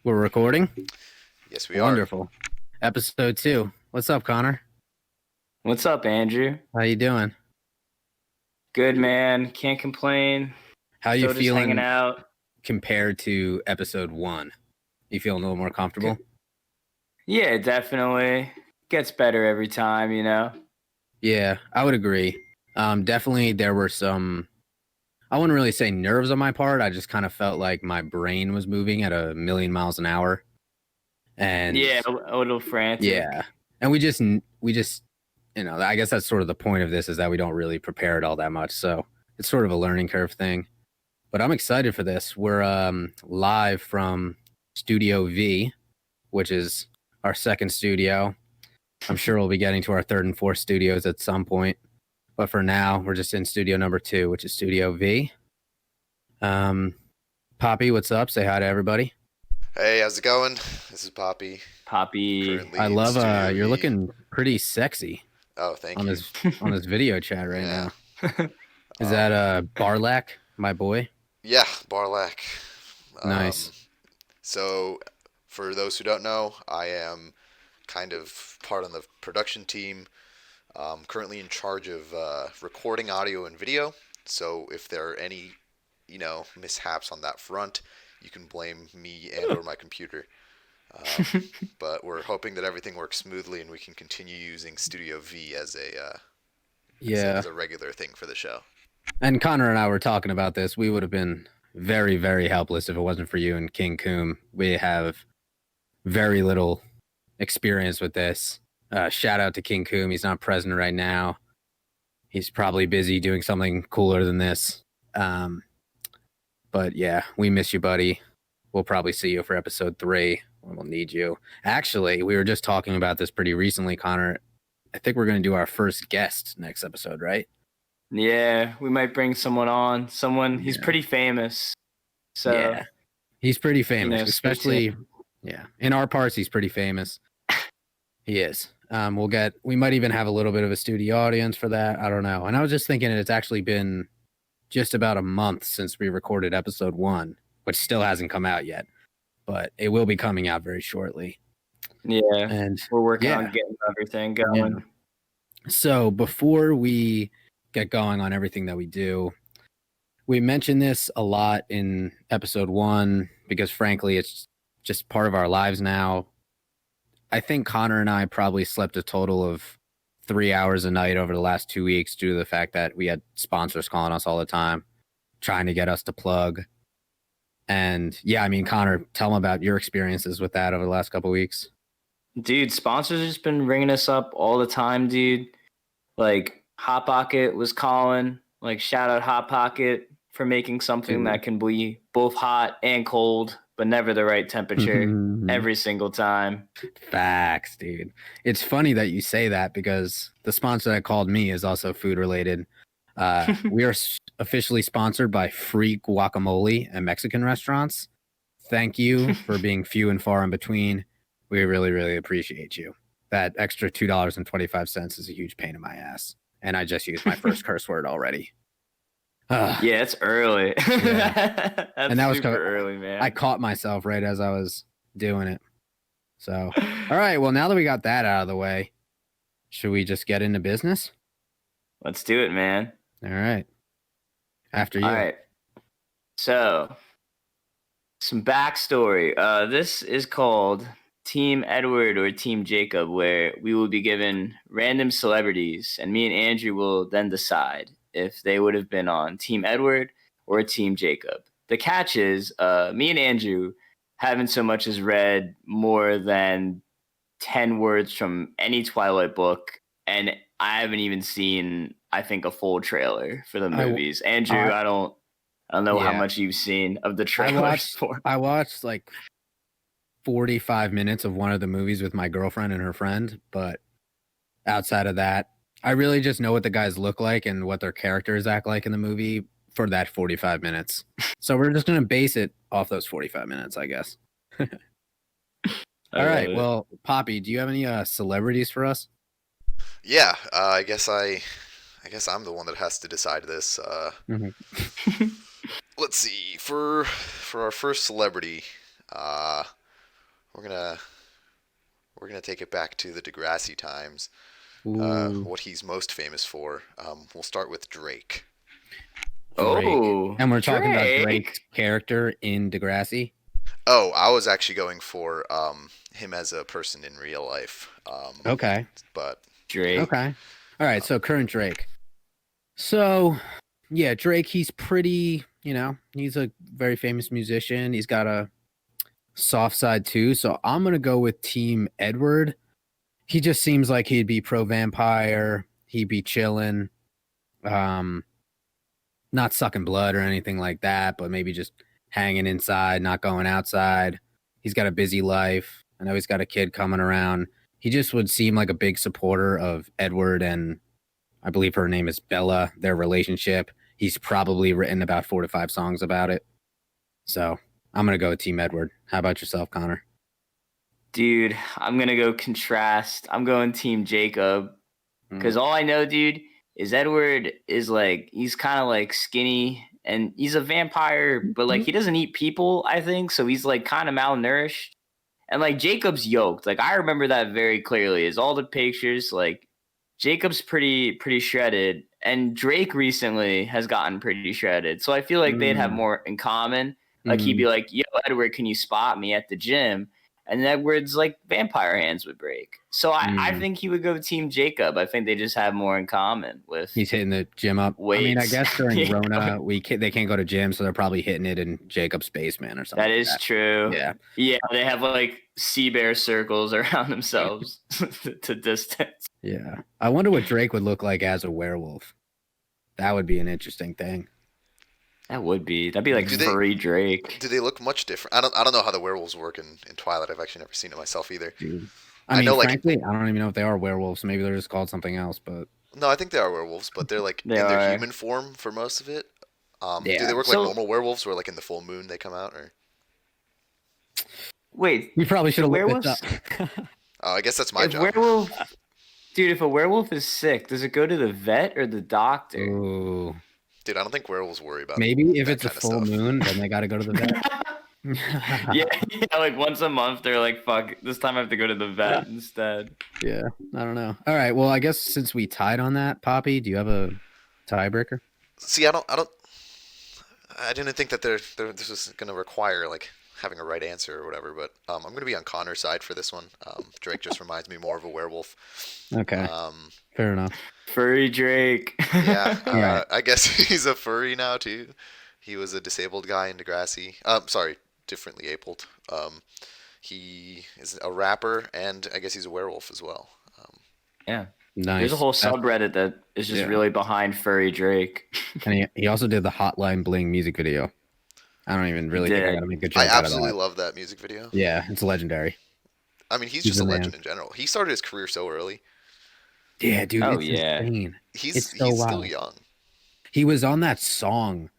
We're recording? Yes, we are. Wonderful. Episode 2. What's up, Connor? What's up, Andrew? How you doing? Good, man. Can't complain. How you Still just hanging feeling out. compared to episode 1? You feeling a little more comfortable? Yeah, definitely. Gets better every time, you know? Yeah, I would agree. Definitely there were some, I wouldn't really say nerves on my part. I just kind of felt like my brain was moving at a million miles an hour. And Yeah, a little frantic. yeah. And we just, I guess that's sort of the point of this is that we don't really prepare it all that much. So it's sort of a learning curve thing. But I'm excited for this. We're live from Studio V, which is our second studio. I'm sure we'll be getting to our third and fourth studios at some point. But for now, we're just in studio number 2, which is Studio V. Poppy, what's up? Say hi to everybody. Hey, how's it going? This is Poppy. Poppy. Currently I in love Studio you're V. looking pretty sexy Oh, thank on you. this video chat right Yeah. now. Is that Barlack, my boy? Yeah, Barlack. Nice. So, for those who don't know, I am kind of part of the production team. Currently in charge of recording audio and video. So, if there are any, mishaps on that front, you can blame me and or my computer. But we're hoping that everything works smoothly and we can continue using Studio V as a regular thing for the show. And Connor and I were talking about this. We would have been very, very helpless if it wasn't for you and King Coom. We have very little experience with this. Shout out to King Coom. He's not present right now. He's probably busy doing something cooler than this. But yeah, we miss you, buddy. We'll probably see you for episode 3 when we'll need you. Actually, we were just talking about this pretty recently, Connor. I think we're going to do our first guest next episode, right? Yeah, we might bring someone on. He's pretty famous. So yeah, he's pretty famous, especially in our parts. He's pretty famous. He is. We might even have a little bit of a studio audience for that. I don't know. And I was just thinking it's actually been just about a month since we recorded episode 1, which still hasn't come out yet, but it will be coming out very shortly. Yeah, and we're working on getting everything going. Yeah. So before we get going on everything that we do, we mentioned this a lot in episode 1 because frankly, it's just part of our lives now. I think Connor and I probably slept a total of 3 hours a night over the last 2 weeks due to the fact that we had sponsors calling us all the time, trying to get us to plug. And yeah, I mean, Connor, tell them about your experiences with that over the last couple of weeks. Dude, sponsors have just been ringing us up all the time, dude. Like Hot Pocket was calling. Like shout out Hot Pocket for making something that can be both hot and cold, but never the right temperature every single time. Facts, dude. It's funny that you say that because the sponsor that called me is also food related. We are officially sponsored by Free Guacamole and Mexican restaurants. Thank you for being few and far in between. We really, really appreciate you. That extra $2.25 is a huge pain in my ass. And I just used my first curse word already. Yeah, it's early. Yeah. And that was super early, man. I caught myself right as I was doing it. So, all right. Well, now that we got that out of the way, should we just get into business? Let's do it, man. All right. After you. All right. So, some backstory. This is called Team Edward or Team Jacob, where we will be given random celebrities, and me and Andrew will then decide if they would have been on Team Edward or Team Jacob. The catch is, me and Andrew haven't so much as read more than 10 words from any Twilight book, and I haven't even seen, I think, a full trailer for the movies. Andrew, I don't know how much you've seen of the trailers. I watched like 45 minutes of one of the movies with my girlfriend and her friend, but outside of that, I really just know what the guys look like and what their characters act like in the movie for that 45 minutes. So we're just going to base it off those 45 minutes, I guess. All right. Well, Poppy, do you have any celebrities for us? Yeah, I guess I'm the one that has to decide this. Let's see. For our first celebrity, we're gonna take it back to the Degrassi times. Ooh, What he's most famous for. We'll start with Drake. Drake. Oh, And we're talking about Drake. Drake's character in Degrassi. Oh, I was actually going for him as a person in real life. Okay. But Drake. Okay. All right. So current Drake. So yeah, Drake. He's pretty. He's a very famous musician. He's got a soft side too. So I'm gonna go with Team Edward. He just seems like he'd be pro vampire. He'd be chilling. Not sucking blood or anything like that, but maybe just hanging inside, not going outside. He's got a busy life. I know he's got a kid coming around. He just would seem like a big supporter of Edward and I believe her name is Bella, their relationship. He's probably written about 4 to 5 songs about it. So I'm going to go with Team Edward. How about yourself, Connor? Dude, I'm going to go contrast. I'm going Team Jacob. Because all I know, dude, is Edward is like, he's kind of like skinny and he's a vampire, but like he doesn't eat people, I think. So he's like kind of malnourished. And like Jacob's yoked. Like I remember that very clearly. Is all the pictures like Jacob's pretty shredded, and Drake recently has gotten pretty shredded. So I feel like they'd have more in common. Like he'd be like, "Yo, Edward, can you spot me at the gym?" And Edward's like vampire hands would break. So I think he would go Team Jacob. I think they just have more in common with. He's hitting the gym up. Weights. I mean, I guess during Yeah. Rona, they can't go to gym, so they're probably hitting it in Jacob's basement or something. That is true. Yeah. Yeah, they have like sea bear circles around themselves to distance. Yeah. I wonder what Drake would look like as a werewolf. That would be an interesting thing. That'd be like furry Drake. Do they look much different? I don't know how the werewolves work in Twilight. I've actually never seen it myself either. Dude. I mean, frankly, I don't even know if they are werewolves. Maybe they're just called something else, but no, I think they are werewolves, but they're like in their human form for most of it. Do they work like normal werewolves, or like in the full moon they come out? Or wait, you probably should have looked this up. Oh, I guess that's my job. Dude, if a werewolf is sick, does it go to the vet or the doctor? Ooh. Dude, I don't think werewolves worry about. Maybe if it's a full moon, then they got to go to the vet. yeah, like once a month, they're like, "Fuck, this time I have to go to the vet instead." Yeah, I don't know. All right, well, I guess since we tied on that, Poppy, do you have a tiebreaker? See, I didn't think that this was gonna require like having a right answer or whatever, but I'm gonna be on Connor's side for this one. Drake just reminds me more of a werewolf. Okay. Fair enough. Furry Drake. Yeah. I guess he's a furry now too. He was a disabled guy in Degrassi. Sorry, differently abled. He is a rapper, and I guess he's a werewolf as well. Yeah. Nice. There's a whole subreddit that is just really behind furry Drake. And he also did the Hotline Bling music video. I don't even really think I gotta make a joke out of that. I absolutely love that music video. Yeah, it's legendary. I mean, he's just a legend in general. He started his career so early. Yeah, dude. Oh, it's insane. He's still young. He was on that song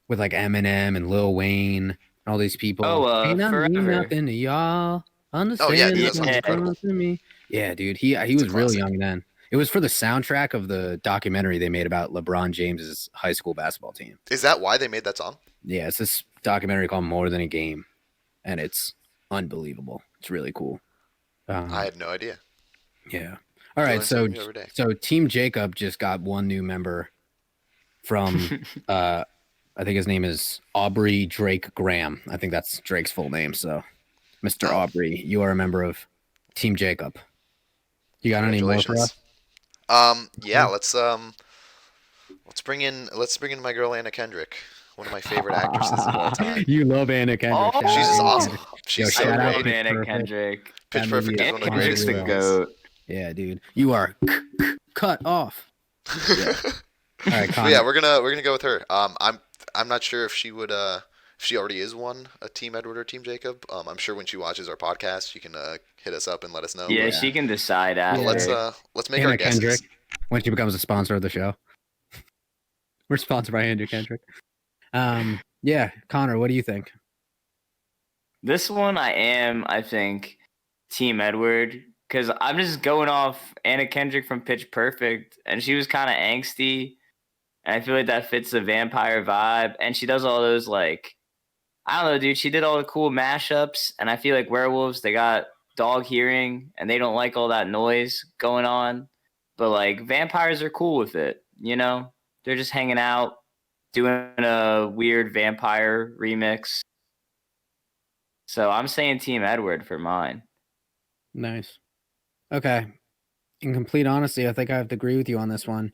with like Eminem and Lil Wayne and all these people. Ain't I mean nothing to y'all. Understand? Oh yeah, dude, that sounds incredible. To me. Yeah, dude. He was really young then. It was for the soundtrack of the documentary they made about LeBron James's high school basketball team. Is that why they made that song? Yeah, it's this documentary called More Than a Game, and it's unbelievable. It's really cool. I had no idea. Yeah. All right, so Team Jacob just got one new member from I think his name is Aubrey Drake Graham. I think that's Drake's full name. So, Mr. Aubrey, you are a member of Team Jacob. You got any more for us? Yeah, let's bring in my girl Anna Kendrick, one of my favorite actresses of all time. You love Anna Kendrick. Oh, she's just awesome. She's so I great. love Anna Kendrick. Pitch Perfect is one of the greatest movies. GOAT. Yeah, dude. You are cut off. Yeah. All right, Connor. Yeah, we're gonna go with her. I'm not sure if she would if she already is a Team Edward or Team Jacob. I'm sure when she watches our podcast, she can hit us up and let us know. Yeah, she can decide after. Let's make Anna our guesses. Kendrick, when she becomes a sponsor of the show. We're sponsored by Andrew Kendrick. Yeah, Connor, what do you think? This one I think Team Edward, because I'm just going off Anna Kendrick from Pitch Perfect, and she was kind of angsty, and I feel like that fits the vampire vibe, and she does all those like I don't know, dude. She did all the cool mashups, and I feel like werewolves, they got dog hearing, and they don't like all that noise going on. But like vampires are cool with it, you know? They're just hanging out, doing a weird vampire remix. So I'm saying Team Edward for mine. Nice. Okay. In complete honesty, I think I have to agree with you on this one.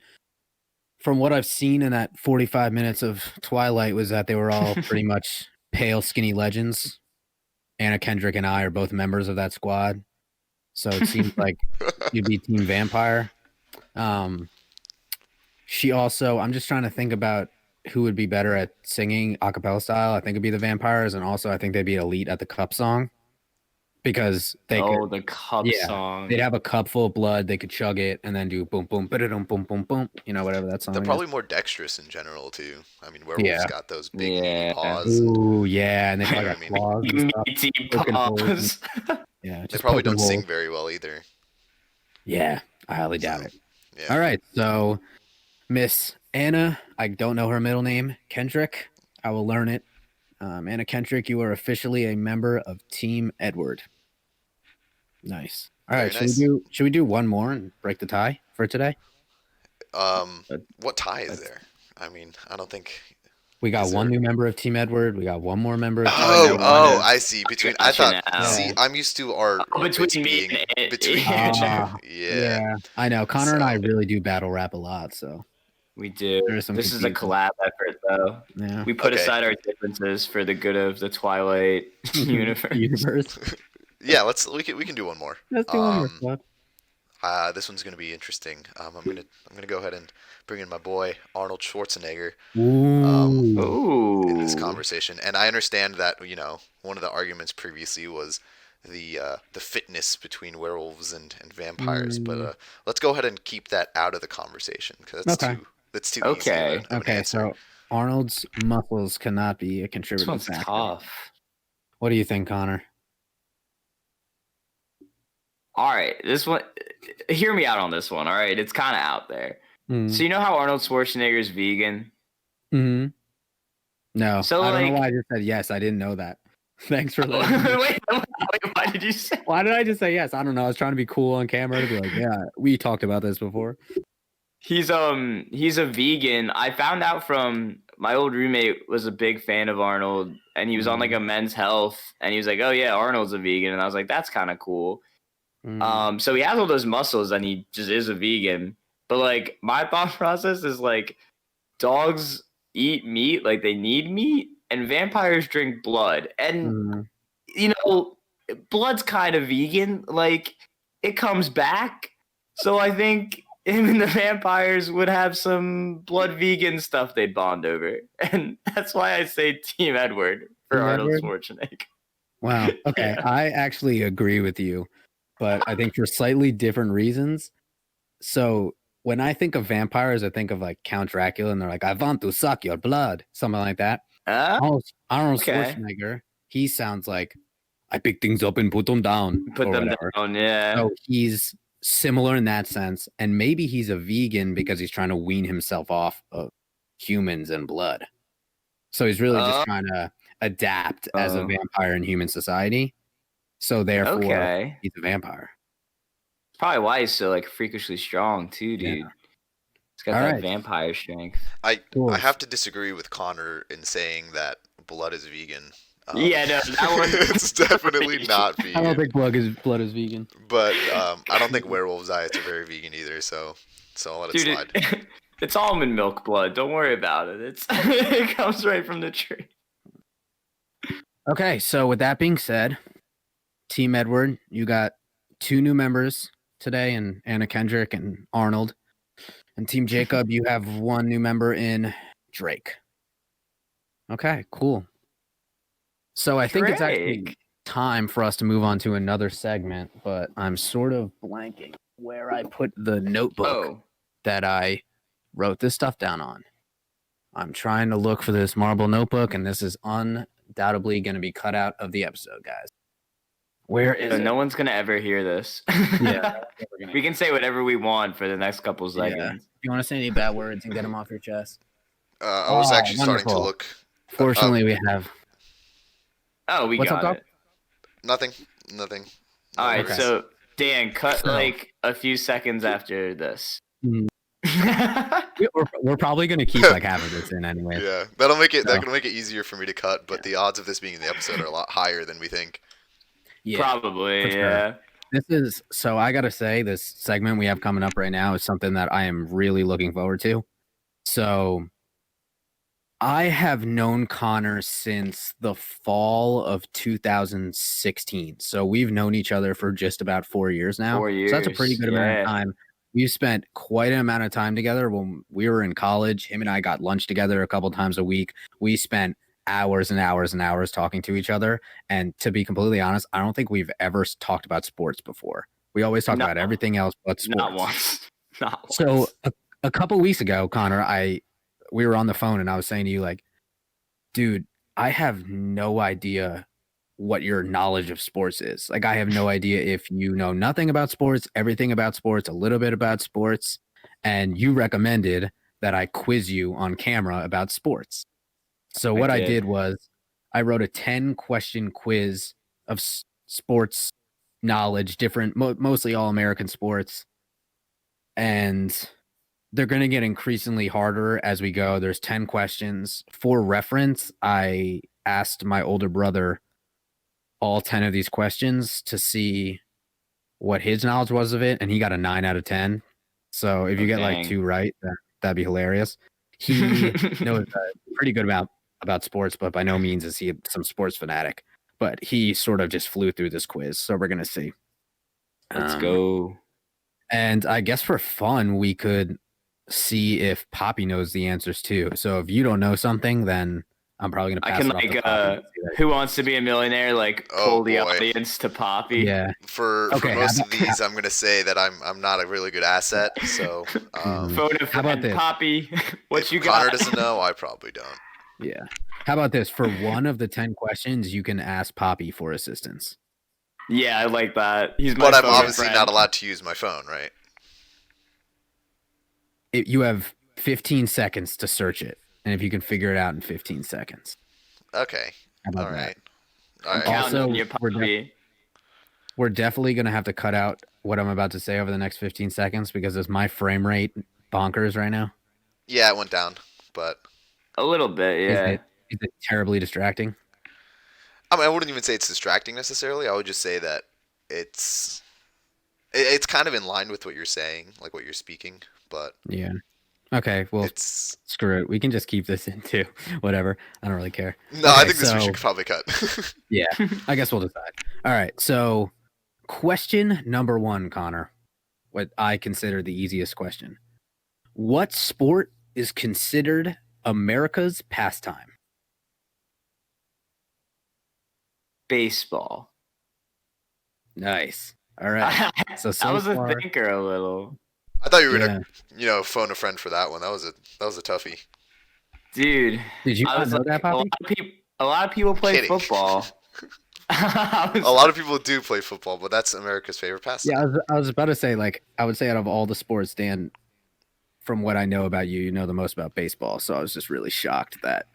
From what I've seen in that 45 minutes of Twilight was that they were all pretty much pale, skinny legends. Anna Kendrick and I are both members of that squad. So it seems like you'd be Team Vampire. She also, I'm just trying to think about who would be better at singing a cappella style. I think it'd be the vampires, and also I think they'd be elite at the cup song because they could, the cup song. they'd have a cup full of blood, they could chug it and then do boom boom ba-da-dum, boom boom boom, you know, whatever that song They're is. probably more dexterous in general too. I mean, werewolves got those big meaty paws. Ooh, yeah, and they probably You know got what I mean? claws and stuff. Meaty Poking holes paws. Yeah, They just probably poking don't sing holes. very well either. Yeah, I highly doubt So, it. Yeah. All right, so Miss Anna, I don't know her middle name, Kendrick. I will learn it. Anna Kendrick, you are officially a member of Team Edward. Nice. All right, Very nice. should we do one more and break the tie for today? What tie is there? I mean, I don't think. We got Is one there- new member of Team Edward. We got one more member of Team Oh, Edward. oh, I see. Between I Gotcha thought. now. See, I'm used to our Between it's me being and it. between. Ah, Yeah. I know. Connor and I So- really do battle rap a lot, so We do. There is some This is a confusion. collab effort, though. yeah. We put Okay. aside our differences for the good of the Twilight universe. Universe. Yeah. We can do one more. Let's do one more. Scott. This one's gonna be interesting. I'm gonna go ahead and bring in my boy Arnold Schwarzenegger Ooh. in this Ooh. conversation, and I understand that one of the arguments previously was the fitness between werewolves and vampires, but let's go ahead and keep that out of the conversation because that's too easy Okay. of an Okay, answer. so Arnold's muscles cannot be a This contributing one's factor. tough. What do you think, Connor? All right, this one. Hear me out on this one. All right, it's kind of out there. Mm-hmm. So you know how Arnold Schwarzenegger is vegan? No. So, I don't know like- why I just said yes. I didn't know that. Thanks for letting me. wait, why did you say? Why did I just say yes? I don't know. I was trying to be cool on camera to be like, yeah, we talked about this before. He's a vegan. I found out from my old roommate was a big fan of Arnold, and he was on like a Men's Health, and he was like, "Oh yeah, Arnold's a vegan," and I was like, "That's kind of cool." So he has all those muscles, and he just is a vegan. But like my thought process is like, dogs eat meat, like they need meat, and vampires drink blood, and you know, blood's kind of vegan. Like it comes back, so I think him and the vampires would have some blood vegan stuff they'd bond over, and that's why I say Team Edward for Team Arnold Edward? Schwarzenegger. Wow. Okay. I actually agree with you, but I think for slightly different reasons. So when I think of vampires, I think of like Count Dracula, and they're like, "I want to suck your blood," something like that. Arnold Okay. Schwarzenegger, he sounds like, "I pick things up and put them down." Put or them whatever. down, yeah. So he's similar in that sense, and maybe he's a vegan because he's trying to wean himself off of humans and blood. So he's really just trying to adapt as a vampire in human society. So therefore, Okay. he's a vampire. Probably why he's so like freakishly strong too, dude. Yeah. He's got All that right. vampire strength. I Cool. have to disagree with Connor in saying that blood is vegan. Yeah, no, that one. It's definitely not I don't vegan. think blood is vegan. But I don't think werewolves' diets are very vegan either. So I'll let it Dude, slide. it's almond milk blood. Don't worry about it. It comes right from the tree. Okay, so with that being said, Team Edward, you got 2 new members today, and Anna Kendrick and Arnold. And Team Jacob, you have 1 new member in Drake. Okay, cool. So I think it's actually Drake. time for us to move on to another segment, but I'm sort of blanking where I put the notebook Oh, that I wrote this stuff down on. I'm trying to look for this marble notebook, and this is undoubtedly going to be cut out of the episode, guys. Where is so it? no one's gonna ever hear this. Yeah. We can say whatever we want for the next couple Yeah. seconds. If you want to say any bad words and get them off your chest. I was Oh, actually starting to wonderful. look. Fortunately, we have Oh, we What's up, got Doc? it. Nothing. All right, Okay. so Dan, cut So- like a few seconds after this. Mm, we're probably gonna keep like half of this in anyway. Yeah, that'll make it. So- That'll make it easier for me to cut. But the odds of this being in the episode are a lot higher than we think. Yeah, Probably, for sure. yeah. This is so. I gotta say, this segment we have coming up right now is something that I am really looking forward to. So, I have known Connor since the fall of 2016. So we've known each other for just about 4 years now. 4 So that's a pretty years, good amount yeah. of time. We've spent quite an amount of time together. When we were in college, him and I got lunch together a couple times a week. We spent hours and hours and hours talking to each other. And to be completely honest, I don't think we've ever talked about sports before. We always talk No. about everything else but sports. Not once. Not once. So a couple weeks ago, Connor, we were on the phone and I was saying to you, like, dude, I have no idea what your knowledge of sports is. Like, I have no idea if you know nothing about sports, everything about sports, a little bit about sports. And you recommended that I quiz you on camera about sports. So what I did was I wrote a 10-question quiz of sports knowledge, different, mostly all American sports. And they're going to get increasingly harder as we go. There's 10 questions. For reference, I asked my older brother all 10 of these questions to see what his knowledge was of it, and he got a 9 out of 10. So if you get like 2 right, that'd be hilarious. He knows pretty good about sports, but by no means is he some sports fanatic. But he sort of just flew through this quiz, so we're going to see. Let's go. And I guess for fun, we could see if Poppy knows the answers too. So if you don't know something, then I'm probably gonna pass I can it off to Poppy. Who Wants to Be a Millionaire? Like pull the audience to Poppy. Yeah. For most of these, I'm gonna say that I'm not a really good asset. So Phone a How about friend, this? Poppy. What if you Connor got? doesn't know, I probably don't. Yeah. How about this? For one of the 10 questions, you can ask Poppy for assistance. Yeah, I like that. He's my But I'm phone obviously friend. not allowed to use my phone, right? You have 15 seconds to search it, and if you can figure it out in 15 seconds. Okay. How about All that? right. All right. Counting Also, on you, Poppy. We're definitely going to have to cut out what I'm about to say over the next 15 seconds because is my frame rate bonkers right now? Yeah, it went down, but A little bit, yeah. Is it terribly distracting? I mean, I wouldn't even say it's distracting necessarily. I would just say that it's kind of in line with what you're saying, like what you're speaking, but Yeah. Okay, well, it's screw it. We can just keep this in too. Whatever. I don't really care. no. I Okay, think this we so- should probably cut. Yeah, I guess we'll decide. All right. So, question number 1, Connor. What I consider the easiest question. What sport is considered America's pastime? Baseball. Nice. All right. So I was far- a thinker a little. I thought you were Yeah. gonna, phone a friend for that one. That was a toughie. Dude. Did you I not was know like, that, Poppy? a lot of people play Kidding. football. A lot of people do play football, but that's America's favorite pastime. Yeah, I was about to say, like, I would say out of all the sports, Dan, from what I know about you, you know the most about baseball. So I was just really shocked that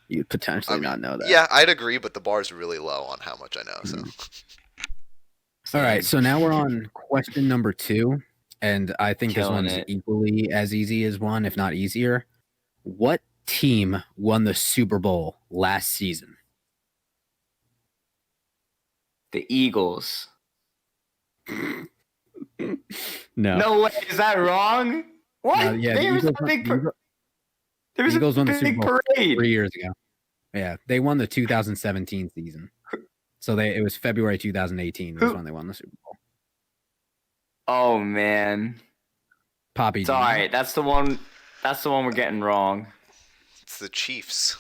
you potentially not know that. Yeah, I'd agree, but the bar's really low on how much I know. So All right, so now we're on question number 2, and I think Killing this one's it. equally as easy as 1, if not easier. What team won the Super Bowl last season? The Eagles. No. No way, is that wrong? What? Yeah, there was a the big, there was Eagles a won the big Super Bowl parade. 3 years ago. Yeah, they won the 2017 season. So it was February 2018 was when they won the Super Bowl. Oh man, Poppy. it's do you all know? right. That's the one. That's the one we're getting wrong. it's the Chiefs.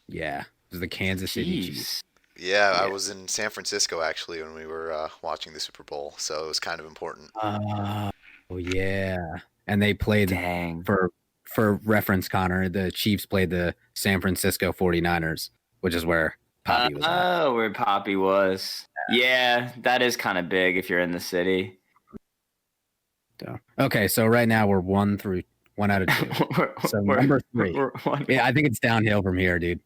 Yeah, it was the Kansas City Chiefs. Jeez. Yeah, I Yeah. was in San Francisco actually when we were watching the Super Bowl, so it was kind of important. Oh yeah, and they played Dang. for reference, Connor. The Chiefs played the San Francisco 49ers, which is where Poppy was at. Oh, where Poppy was. Yeah, that is kind of big if you're in the city. So, okay, so right now we're 1 out of 2. So number 3. Yeah, I think it's downhill from here, dude.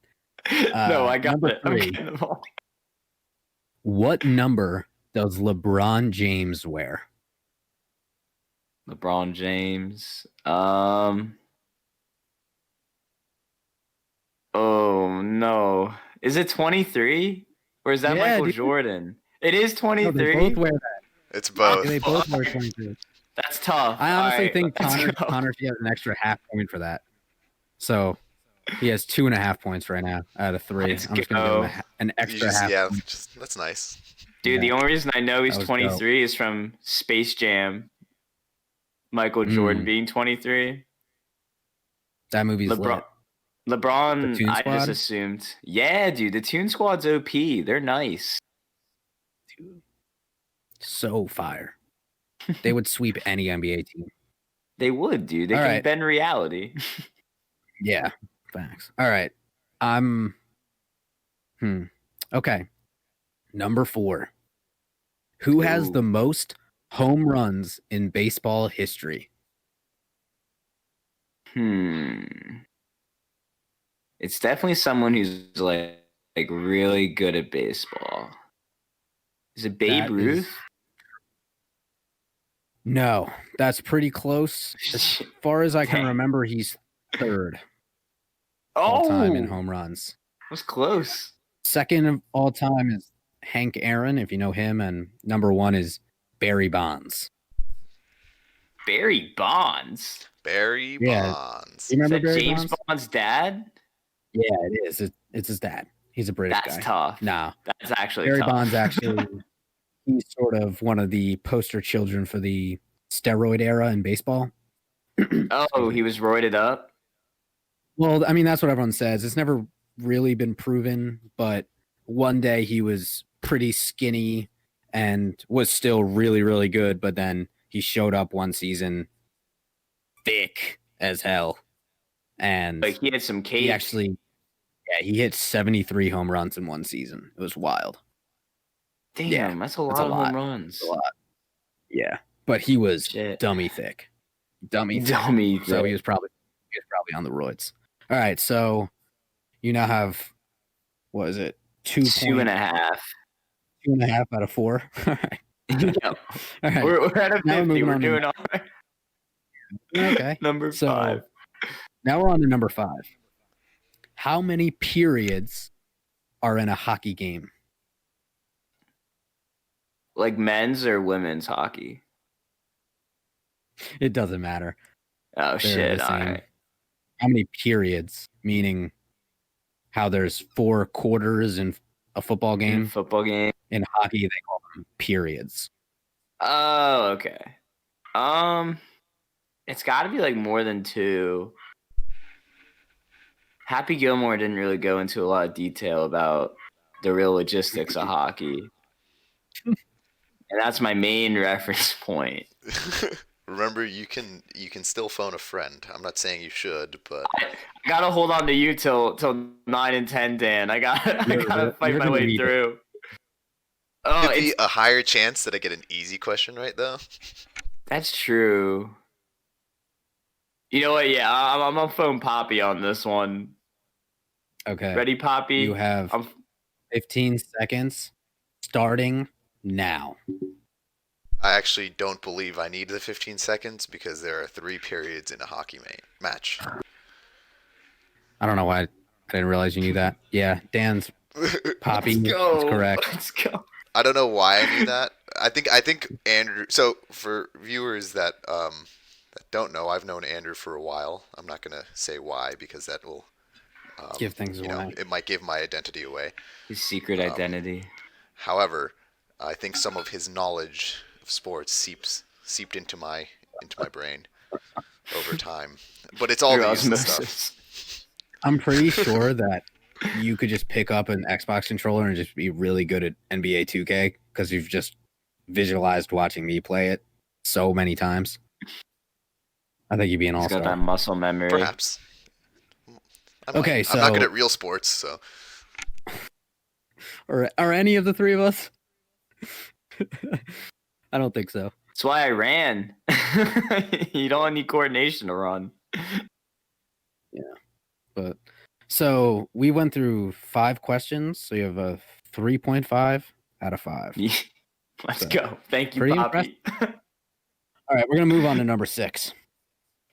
No, I got number it. I'm 3. getting them all. What number does LeBron James wear? LeBron James. Oh no. Is it 23? Or is that Yeah, Michael dude. Jordan? It is No, they 23. both wear that. It's both. They both wear Fuck. 23. That's tough. I honestly Alright, think let's Connor go. should have an extra half point for that. So he has 2.5 points right now out of 3. Let's I'm just gonna give him go. an You extra just, half. yeah, point. that's nice. Dude, the Yeah. only reason I know he's That was 23 is from Space Jam. Michael Jordan being 23. That movie's lit. The LeBron, Toon I just Squad? assumed. Yeah, dude, the Toon Squad's OP. They're nice. Dude, so fire. They would sweep any NBA team. They would, dude. They All can right. bend reality. Yeah, facts. All right. Okay. Number 4. Who has Ooh. the most home runs in baseball history? It's definitely someone who's like really good at baseball. Is it Babe That Ruth? is- No, that's pretty close. As far as I can Dang. remember, he's 3rd all time in home runs. Was close. 2nd of all time is Hank Aaron, if you know him, and number 1 is Barry Bonds. Barry Bonds. Barry Yeah. Bonds. You remember Is that Barry James Bonds? Bond's dad? Yeah, it is. It's his dad. He's a British That's guy. tough. No, That's actually Barry tough. Bonds actually, he's sort of one of the poster children for the steroid era in baseball. Oh, he was roided up. Well, I mean, that's what everyone says. It's never really been proven, but one day he was pretty skinny and was still really, really good. But then he showed up one season thick as hell. And Like he had some cake. he actually, he hit 73 home runs in one season. It was wild. Damn, yeah, that's a lot that's a of lot. home runs. That's a lot. Yeah. But he was Shit. dummy thick. Dummy thick. Dummy. So he was probably on the roids. All right, so you now have, what is it? 2.5. 2.5 out of 4. All right. No, All right. we're at a Now we're 50. moving We're on to doing all right. Okay. Number So 5. now we're on to number 5. How many periods are in a hockey game? Like men's or women's hockey? It doesn't matter. Oh They're shit! the All same. right. How many periods? Meaning how there's 4 quarters in a football game. Football game. In hockey, they call them periods. Oh, okay. It's got to be like more than 2. Happy Gilmore didn't really go into a lot of detail about the real logistics of hockey, and that's my main reference point. Remember, you can still phone a friend. I'm not saying you should, but I gotta hold on to you till 9 and 10, Dan. I gotta fight my way through. Oh, it'd be a higher chance that I get an easy question right, though. That's true. You know what? Yeah, I'm gonna phone Poppy on this one. Okay. Ready, Poppy? You have 15 seconds starting now. I actually don't believe I need the 15 seconds because there are 3 periods in a hockey match. I don't know why I didn't realize you knew that. Yeah, Dan's Poppy is correct. Let's go. I don't know why I knew that. I think Andrew. So for viewers that don't know, I've known Andrew for a while. I'm not gonna say why because that will Give things away. It might give my identity away. His secret identity. However, I think some of his knowledge of sports seeped into my brain over time. But it's all Through these osmosis. stuff. I'm pretty sure that you could just pick up an Xbox controller and just be really good at NBA 2K because you've just visualized watching me play it so many times. I think you'd be an He's got all-star. that muscle memory. Perhaps. Okay, I'm not so- good at real sports, so Or are any of the 3 of us? I don't think so. That's why I ran. You don't need coordination to run. But So we went through 5 questions. So you have a 3.5 out of 5. Let's So, go. Thank you, pretty Poppy. All right, we're gonna move on to number 6.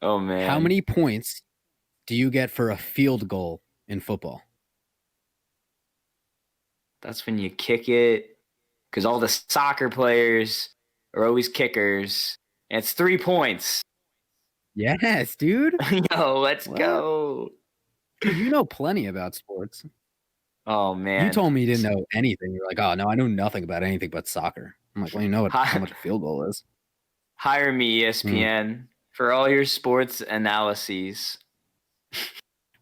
Oh man. How many points do you get for a field goal in football? That's when you kick it, because all the soccer players are always kickers. And it's 3 points. Yes, dude. Yo, let's What? go. Dude, you know plenty about sports. Oh man. You told me you didn't know anything. You're like, oh no, I know nothing about anything but soccer. I'm like, well, you know how much a field goal is. Hire me, ESPN, for all your sports analyses.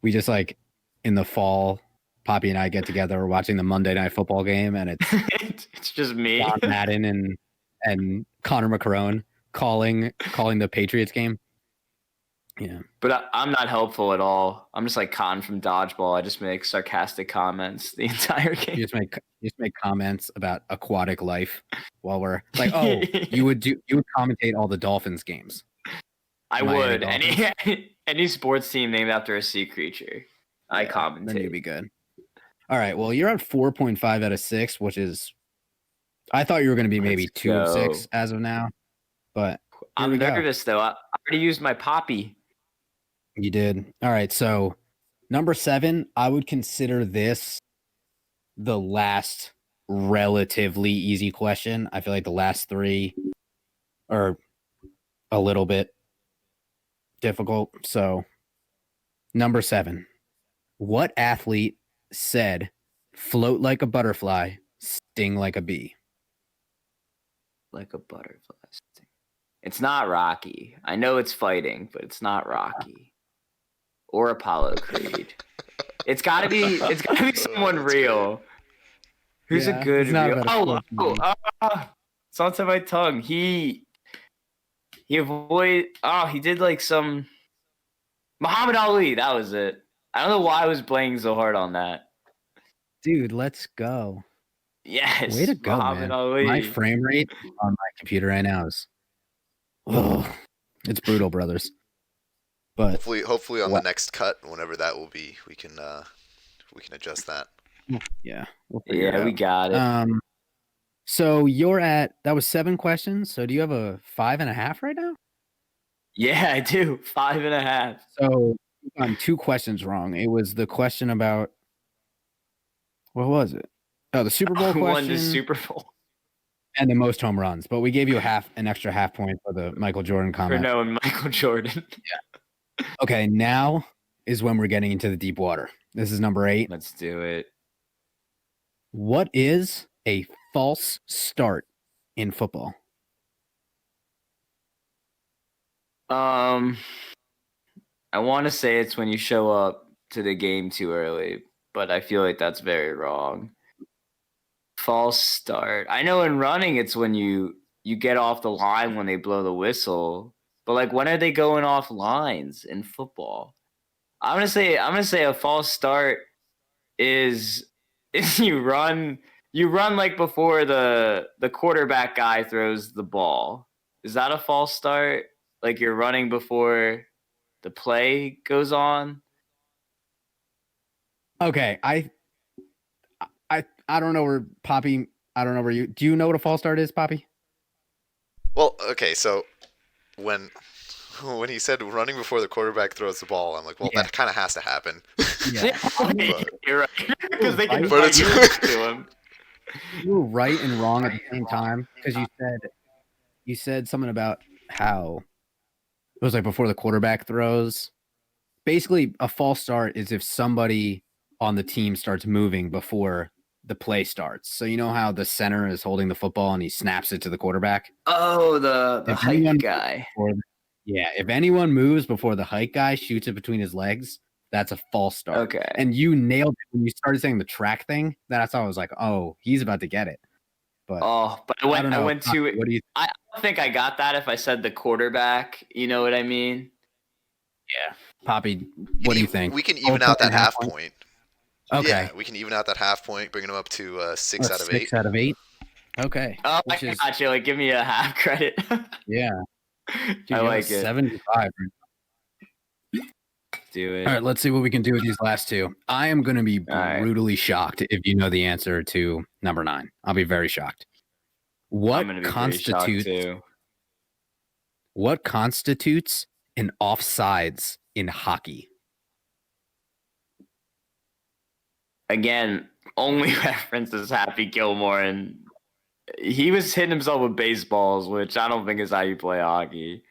We just like in the fall, Poppy and I get together. We're watching the Monday Night Football game, and It's just me. John Madden and Connor McCrone calling the Patriots game. Yeah, But I'm not helpful at all. I'm just like Con from Dodgeball. I just make sarcastic comments the entire game. you just make comments about aquatic life while we're like, oh, you would commentate all the Dolphins games. I Miami would. Any sports team named after a sea creature, I commentate. Then you'd be good. All right. Well, you're at 4.5 out of 6, which is, I thought you were going to be maybe 2 of 6 as of now, but I'm nervous though. I already used my Poppy. You did. All right. So number 7, I would consider this the last relatively easy question. I feel like the last 3 are a little bit difficult. So number 7, what athlete said, float like a butterfly, sting like a bee? Like a butterfly sting. It's not Rocky. I know it's fighting, but it's not Rocky. Or Apollo Creed. It's gotta be someone real. Who's a good real? It's on to my tongue. He did like some Muhammad Ali. That was it. I don't know why I was playing so hard on that. Dude, let's go. Yes. Way to go, Muhammad man. Ali. My frame rate on my computer right now is it's brutal, brothers. But hopefully on the next cut, whenever that will be, we can adjust that. Yeah. We got it. So that was 7 questions. So do you have a 5.5 right now? Yeah, I do. 5.5. So you've gotten 2 questions wrong. It was the question about, what was it? Oh, the Super Bowl Who question. won the Super Bowl? And the most home runs. But we gave you an extra half point for the Michael Jordan comment. For knowing Michael Jordan. Yeah. Okay, now is when we're getting into the deep water. This is number 8. Let's do it. What is a false start in football? I want to say it's when you show up to the game too early, but I feel like that's very wrong. False start. I know in running it's when you get off the line when they blow the whistle. But like, when are they going off lines in football? I'm gonna say a false start is you run like before the quarterback guy throws the ball. Is that a false start? Like you're running before the play goes on? Okay, I don't know where Poppy. I don't know where you. Do you know what a false start is, Poppy? Well, okay, so when he said running before the quarterback throws the ball, I'm like, well, that kind of has to happen. Yeah, you're right. Because they can But fight you to him. You were right and wrong at the same time because you said something about how it was like before the quarterback throws. Basically, a false start is if somebody on the team starts moving before the play starts. So you know how the center is holding the football and he snaps it to the quarterback? Oh, the hike guy. If anyone moves before the hike guy shoots it between his legs, that's a false start. Okay. And you nailed it when you started saying the track thing. That's how I was like, oh, he's about to get it. But I went to What do you? I don't think I got that if I said the quarterback. You know what I mean? Yeah, Poppy. What do you think? We can even out that half point. Okay. Yeah, we can even out that half point, bringing them up to 6 out of 8. 6 out of 8. Okay. Oh, I got you. Like, give me a half credit. Yeah. Dude, I like it. 75. do it. All right, let's see what we can do with these last two. I am going to be right. brutally shocked if you know the answer to number 9. I'll be very shocked. I'm What gonna be very shocked too. What constitutes an offsides in hockey? Again, only references Happy Gilmore, and he was hitting himself with baseballs, which I don't think is how you play hockey.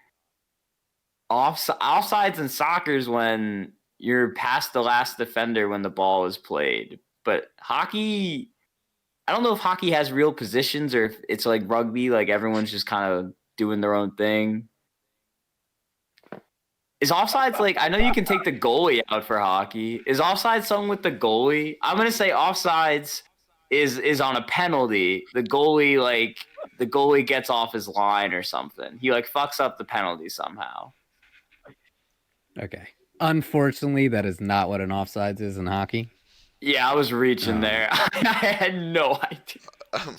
Offsides in soccer is when you're past the last defender when the ball is played. But hockey, I don't know if hockey has real positions or if it's like rugby, like everyone's just kind of doing their own thing. Is offsides like, I know you can take the goalie out for hockey. Is offsides something with the goalie? I'm gonna say offsides is on a penalty. The goalie gets off his line or something. He like fucks up the penalty somehow. Okay. Unfortunately, that is not what an offsides is in hockey. Yeah, I was reaching there. I had no idea.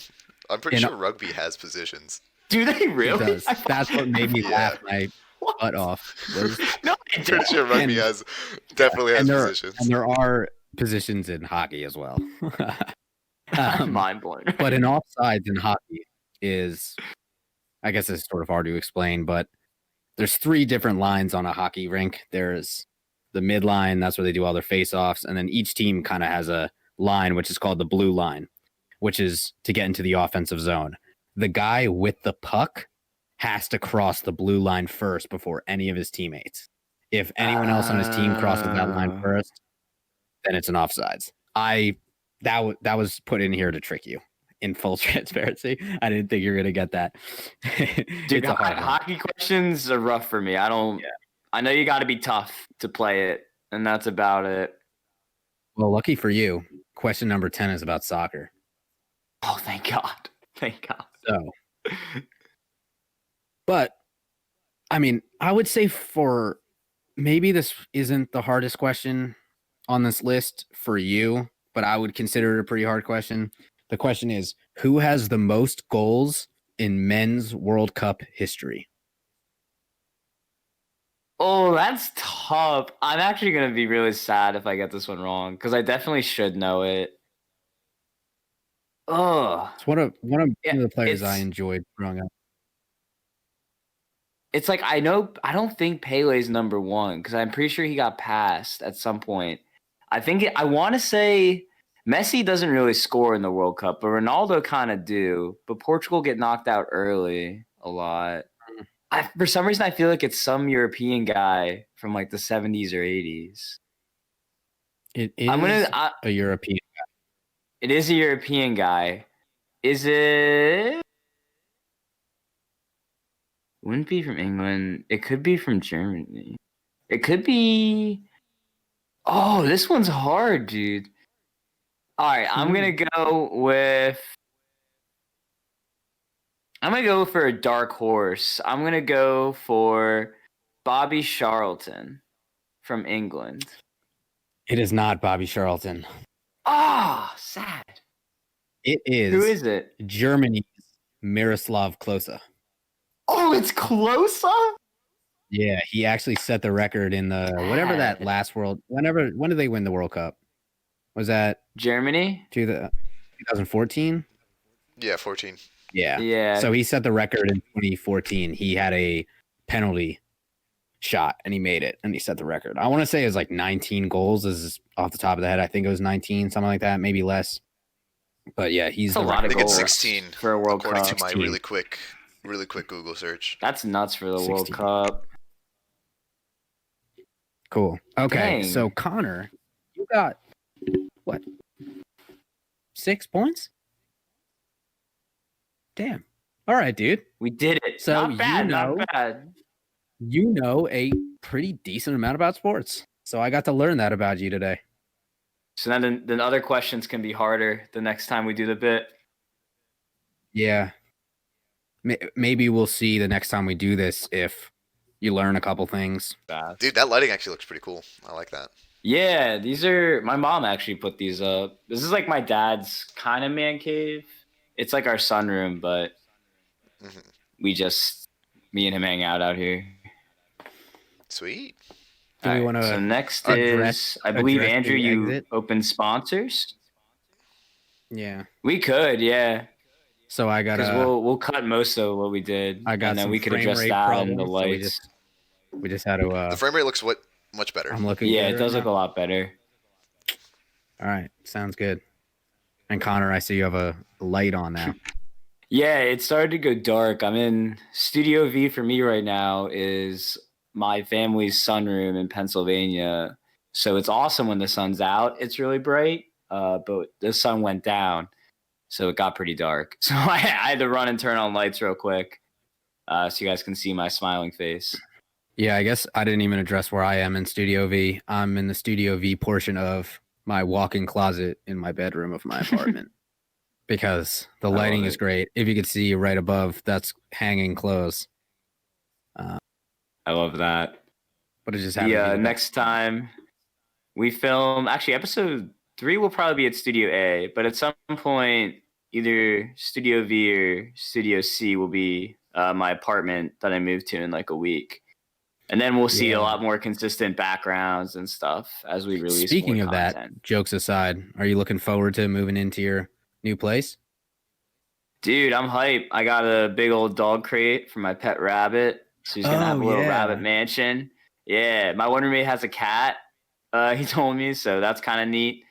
I'm pretty sure rugby has positions. Do they really? It does. That's what made me laugh my butt off. No, I'm pretty sure rugby definitely has positions. And there are positions in hockey as well. Mind blowing. But an offsides in hockey is, I guess it's sort of hard to explain, but there's 3 different lines on a hockey rink. There's the mid line, that's where they do all their face-offs, and then each team kind of has a line which is called the blue line, which is to get into the offensive zone. The guy with the puck has to cross the blue line first before any of his teammates. If anyone else on his team crosses that line first, then it's an offsides. That was put in here to trick you. In full transparency, I didn't think you were gonna get that. Dude, hockey questions are rough for me. I don't. Yeah. I know you got to be tough to play it, and that's about it. Well, lucky for you, question number 10 is about soccer. Oh, thank God! Thank God. So, but I mean, I would say for maybe this isn't the hardest question on this list for you, but I would consider it a pretty hard question. The question is, who has the most goals in men's World Cup history? Oh, that's tough. I'm actually going to be really sad if I get this one wrong because I definitely should know it. Oh, it's one of the players I enjoyed growing up. It's like I don't think Pele's number 1 because I'm pretty sure he got passed at some point. I want to say Messi doesn't really score in the World Cup, but Ronaldo kind of do. But Portugal get knocked out early a lot. For some reason, I feel like it's some European guy from like the 70s or 80s. It is a European guy. It is a European guy. Is it? Wouldn't be from England. It could be from Germany. It could be. Oh, this one's hard, dude. All right, I'm going to go for a dark horse. I'm going to go for Bobby Charlton from England. It is not Bobby Charlton. Ah, sad. It is. Who is it? Germany's Miroslav Klose. Oh, it's Klose? Yeah, he actually set the record in the whatever that last world. When did they win the World Cup? Was that Germany? 2014? Yeah, 14. Yeah. So he set the record in 2014. He had a penalty shot and he made it and he set the record. I want to say it was like 19 goals. This is off the top of the head. I think it was 19, something like that, maybe less. But yeah, he's a lot of goals. I think it's 16 for a World according Cup. to my really quick Google search. That's nuts for the 16. World Cup. Cool. Okay, Dang. So Connor, you got what? 6 points? Damn. All right, dude. We did it. So not bad. You know a pretty decent amount about sports. So I got to learn that about you today. So then other questions can be harder the next time we do the bit. Yeah. Maybe we'll see the next time we do this if you learn a couple things. Dude, that lighting actually looks pretty cool. I like that. Yeah, these are my mom actually put these up. This is like my dad's kind of man cave. It's like our sunroom, but me and him hang out here. Sweet. Do we want So to next address is, I believe, address Andrew, the you exit? opened sponsors. Yeah. We could, yeah, So I got because we'll cut most of what we did, I got and then some we could frame address rate that and the problems, so lights. we just had to. The frame rate looks much better. I'm looking Yeah, good it right does look now. a lot better. All right, sounds good. And Connor, I see you have a light on now. Yeah, it started to go dark. I'm in Studio V for me right now is my family's sunroom in Pennsylvania. So it's awesome when the sun's out. It's really bright, but the sun went down, so it got pretty dark. So I had to run and turn on lights real quick, so you guys can see my smiling face. Yeah, I guess I didn't even address where I am in Studio V. I'm in the Studio V portion of my walk-in closet in my bedroom of my apartment because the love lighting is it. great. If you could see right above, that's hanging clothes. I love that. But it just happened to be the Next time we film, actually, episode 3 will probably be at Studio A, but at some point, either Studio V or Studio C will be my apartment that I moved to in like a week. And then we'll see a lot more consistent backgrounds and stuff as we release Speaking more of content. that, jokes aside, are you looking forward to moving into your new place? Dude, I'm hype. I got a big old dog crate for my pet rabbit. So he's going to have a little rabbit mansion. Yeah, my one roommate has a cat. He told me, so that's kind of neat.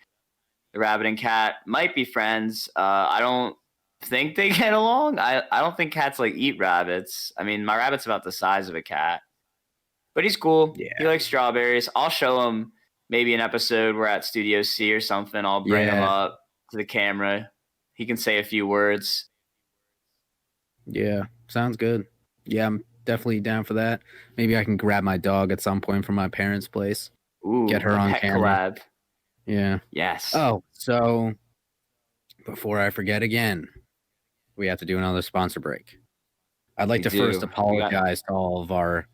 The rabbit and cat might be friends. I don't think they get along. I don't think cats like eat rabbits. I mean, my rabbit's about the size of a cat, but he's cool. Yeah. He likes strawberries. I'll show him maybe an episode we're at Studio C or something. I'll bring him up to the camera. He can say a few words. Yeah, sounds good. Yeah, I'm definitely down for that. Maybe I can grab my dog at some point from my parents' place. Ooh, Get her a on pet camera. collab. Yeah. Yes. Oh, so before I forget again, we have to do another sponsor break. I'd like to first apologize to all of our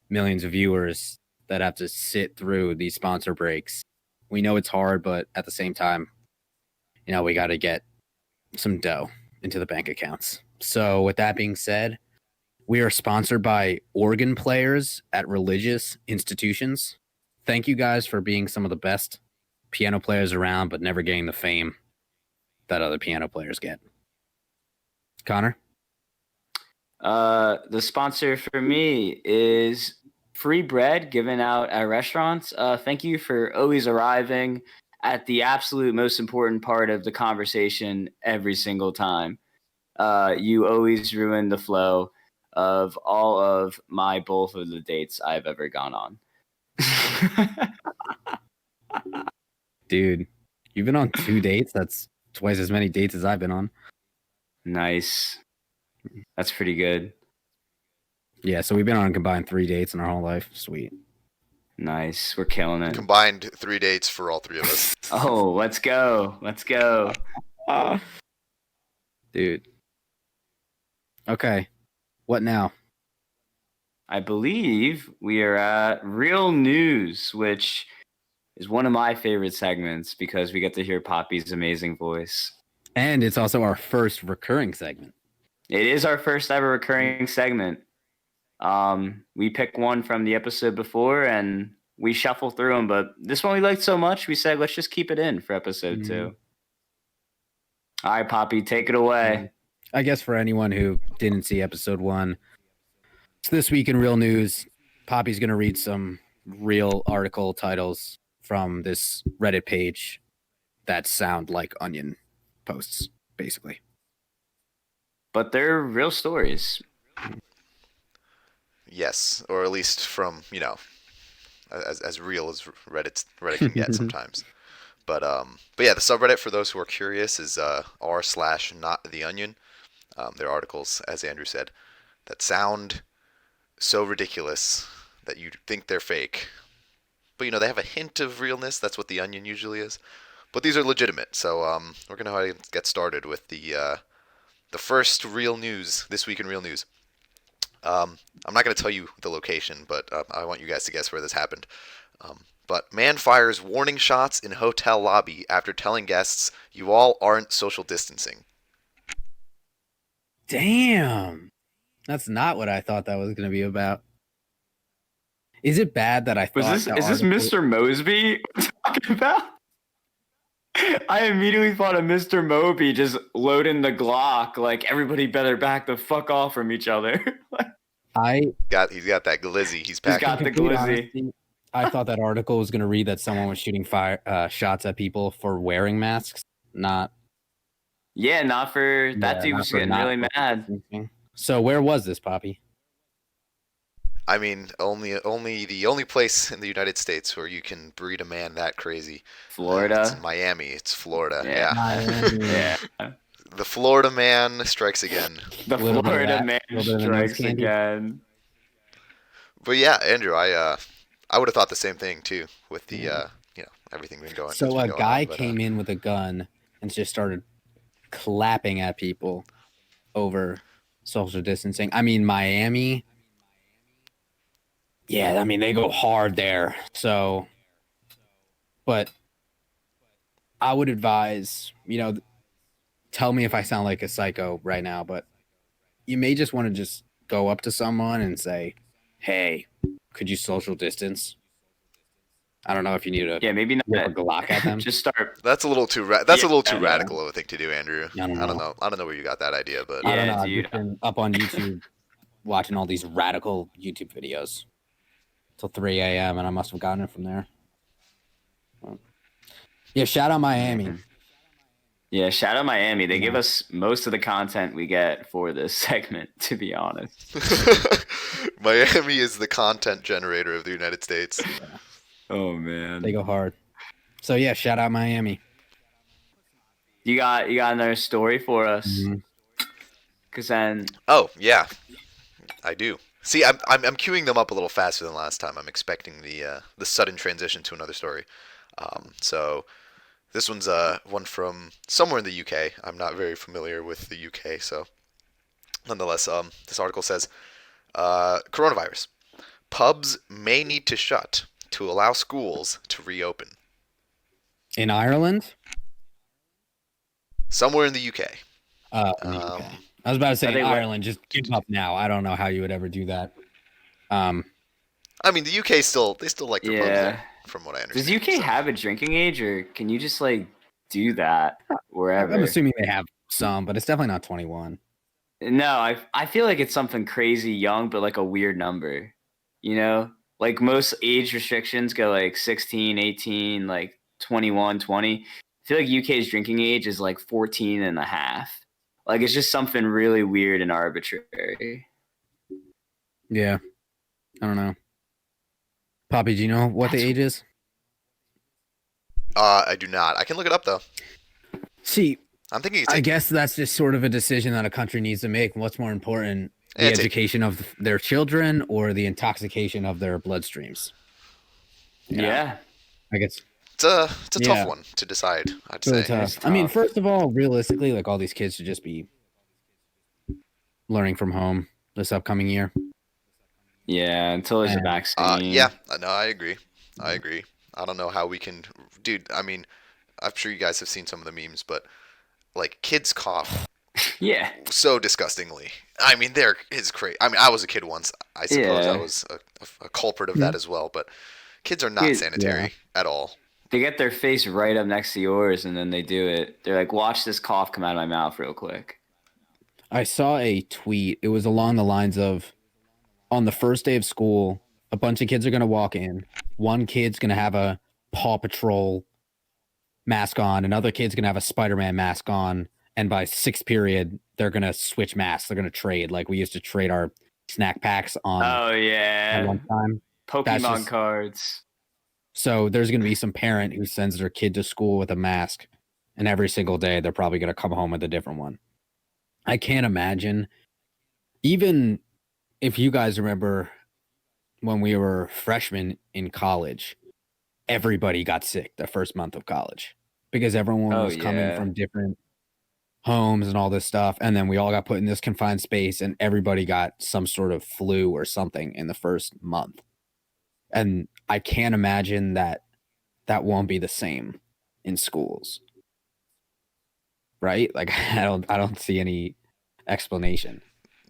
millions of viewers that have to sit through these sponsor breaks. We know it's hard, but at the same time, we got to get some dough into the bank accounts. So with that being said, we are sponsored by organ players at religious institutions. Thank you guys for being some of the best piano players around, but never getting the fame that other piano players get. Connor? The sponsor for me is free bread given out at restaurants. Thank you for always arriving at the absolute most important part of the conversation every single time. You always ruin the flow of all of both of the dates I've ever gone on. Dude, you've been on 2 dates? That's twice as many dates as I've been on. Nice. That's pretty good. Yeah, so we've been on combined 3 dates in our whole life. Sweet. Nice. We're killing it. Combined 3 dates for all 3 of us. Oh, let's go. Let's go. Dude. Okay. What now? I believe we are at Real News, which is one of my favorite segments because we get to hear Poppy's amazing voice. And it's also our first recurring segment. It is our first ever recurring segment. We pick one from the episode before and we shuffle through them, but this one we liked so much, we said, let's just keep it in for episode 2. All right, Poppy, take it away. I guess for anyone who didn't see episode 1, so this week in Real News, Poppy's going to read some real article titles from this Reddit page that sound like Onion posts, basically. But they're real stories. Yes, or at least from, as real as Reddit can get sometimes. But yeah, the subreddit, for those who are curious, is r/nottheonion. They're articles, as Andrew said, that sound so ridiculous that you think they're fake. But they have a hint of realness. That's what the Onion usually is. But these are legitimate. So we're gonna get started with the first real news this week in Real News. I'm not gonna tell you the location, but I want you guys to guess where this happened. But man fires warning shots in hotel lobby after telling guests, "You all aren't social distancing." Damn. That's not what I thought that was going to be about. Is it bad that I thought Is this Mr. Mosby we're talking about? I immediately thought of Mr. Moby just loading the Glock, like everybody better back the fuck off from each other. He's He's got that glizzy. He's got packing. the glizzy. Honesty, I thought that article was going to read that someone was shooting shots at people for wearing masks, not. Yeah, not for that Yeah, dude not was for getting not really social mad. distancing. So where was this, Poppy? I mean, the only place in the United States where you can breed a man that crazy. Florida. It's Miami. It's Florida. Yeah. Miami. Yeah. The Florida man strikes again. The Little bit of Florida that, man little bit of the nose strikes candy. again. But yeah, Andrew, I would have thought the same thing too with the everything been going. So that's been a going guy on, but, came in with a gun and just started clapping at people over social distancing. I mean, Miami. Yeah, I mean they go hard there. So, but I would advise, tell me if I sound like a psycho right now, but you may just want to just go up to someone and say, "Hey, could you social distance?" I don't know if you need to Yeah, maybe not. whip a Glock at them. Just start. That's a little too Yeah, radical of a thing to do, Andrew. I don't know. I don't know where you got that idea, but I don't Yeah, know. I've dude. just been up on YouTube watching all these radical YouTube videos till 3 a.m. and I must have gotten it from there. Yeah, shout out Miami. Yeah, shout out Miami. They give us most of the content we get for this segment, to be honest. Miami is the content generator of the United States. Oh man. They go hard. So yeah, shout out Miami. You got another story for us? Mhm. Cause then. Oh yeah, I do. See, I'm queuing them up a little faster than last time. I'm expecting the sudden transition to another story. So this one's one from somewhere in the UK. I'm not very familiar with the UK, so nonetheless, this article says coronavirus. Pubs may need to shut to allow schools to reopen. In Ireland? Somewhere in the UK. In the UK. I was about to say they Ireland. Just give up now. I don't know how you would ever do that. I mean, the UK still like their pubs Yeah. there, from what I understand. Does UK so. have a drinking age, or can you just like do that wherever? I'm assuming they have some, but it's definitely not 21. No, I feel like it's something crazy young, but like a weird number. You know? Like most age restrictions go like 16, 18, like 21, 20. I feel like UK's drinking age is like 14 and a half. Like it's just something really weird and arbitrary. Yeah. I don't know. Poppy, do you know what the age is? I do not. I can look it up though. See, I'm thinking it's I guess that's just sort of a decision that a country needs to make. What's more important, the It's education of their children or the intoxication of their bloodstreams? You know, Yeah. I guess it's a Yeah. tough one to decide. I'd it's really say. tough. It's I mean, tough. first of all, realistically, like all these kids should just be learning from home this upcoming year. Yeah, until there's a And, vaccine. Yeah, no, I agree. I don't know how we can, dude. I mean, I'm sure you guys have seen some of the memes, but like kids cough Yeah. so disgustingly. I mean, it's crazy. I mean, I was a kid once. I suppose I Yeah. was a culprit of that as well. But kids are not Dude, sanitary at all. They get their face right up next to yours and then they do it. They're like, watch this cough come out of my mouth real quick. I saw a tweet. It was along the lines of, on the first day of school, a bunch of kids are going to walk in. One kid's going to have a Paw Patrol mask on. Another kid's going to have a Spider-Man mask on. And by sixth period, they're going to switch masks. They're going to trade. Like we used to trade our snack packs on Oh, at yeah. one time. Pokemon just- cards. So there's going to be some parent who sends their kid to school with a mask. And every single day, they're probably going to come home with a different one. I can't imagine. Even if you guys remember when we were freshmen in college, everybody got sick the first month of college because everyone Oh, was coming yeah. from different homes and all this stuff. And then we all got put in this confined space and everybody got some sort of flu or something in the first month. And I can't imagine that won't be the same in schools. Right? Like I don't see any explanation.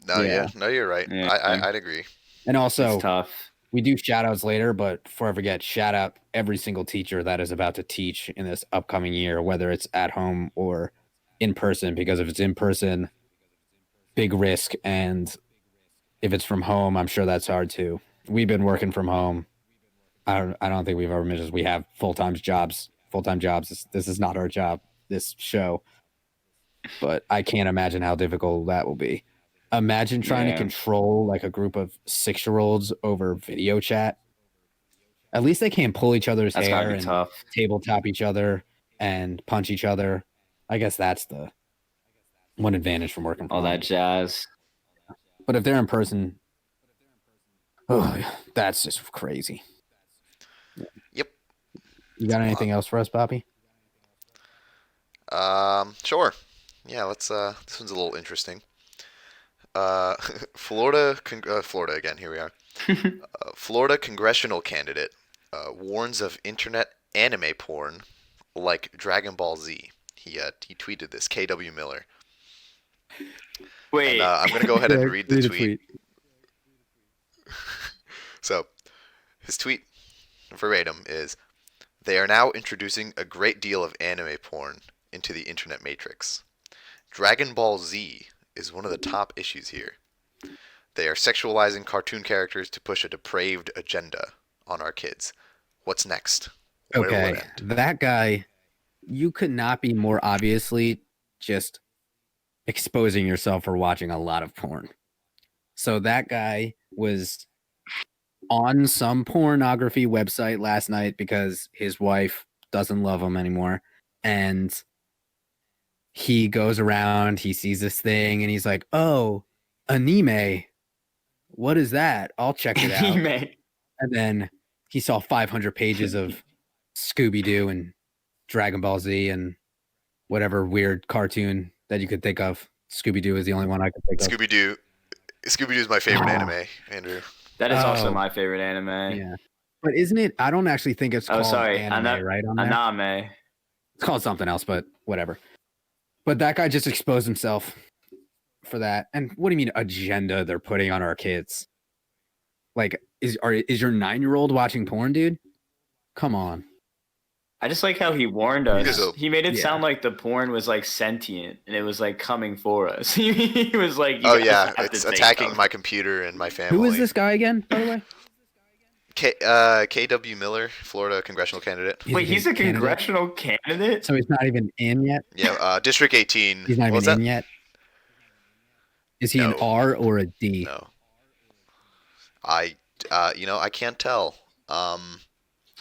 No, Yeah. no, you're right. Yeah. I'd agree. And also, It's tough. we do shout outs later, but before I forget, shout out every single teacher that is about to teach in this upcoming year, whether it's at home or in person, because if it's in person, big risk. And if it's from home, I'm sure that's hard too. We've been working from home. I don't think we've ever mentioned we have full-time jobs. This is not our job, this show. But I can't imagine how difficult that will be. Imagine trying to control like a group of 6-year-olds over video chat. At least they can't pull each other's hair and tough. tabletop each other and punch each other. I guess that's the one advantage from working from All home. that jazz. But if they're in person, oh, that's just crazy. Yep. You got anything else for us, Bobby? Sure. Yeah, let's. This one's a little interesting. Florida again. Here we are. Florida congressional candidate warns of internet anime porn like Dragon Ball Z. He tweeted this. KW Miller. Wait. And, I'm gonna go ahead and read the tweet. So, his tweet verbatim is, "They are now introducing a great deal of anime porn into the internet matrix. Dragon Ball Z is one of the top issues here. They are sexualizing cartoon characters to push a depraved agenda on our kids. What's next? Where will Okay, it end?" that guy, you could not be more obviously just exposing yourself for watching a lot of porn. So that guy was on some pornography website last night because his wife doesn't love him anymore. And he goes around, he sees this thing, and he's like, "Oh, anime. What is that? I'll check it out." Anime. And then he saw 500 pages of Scooby-Doo and Dragon Ball Z and whatever weird cartoon that you could think of. Scooby-Doo is the only one I could think of. Scooby-Doo. Scooby-Doo is my favorite anime, Andrew. That is also Oh. my favorite anime. Yeah. But isn't it? I don't actually think it's called anime, right? On there? Anime. It's called something else, but whatever. But that guy just exposed himself for that. And what do you mean agenda they're putting on our kids? Like, is your 9-year-old watching porn, dude? Come on. I just like how he warned us. Because He made it Yeah. sound like the porn was like sentient and it was like coming for us. He was like, Oh guys yeah, have to it's take attacking them. my computer and my family. Who is this guy again, by the way? KW Miller, Florida congressional candidate. Wait, he's a candidate? congressional candidate? So he's not even in yet? Yeah, District 18. He's not What was even in that? yet? Is he an No. R or a D? No. I can't tell.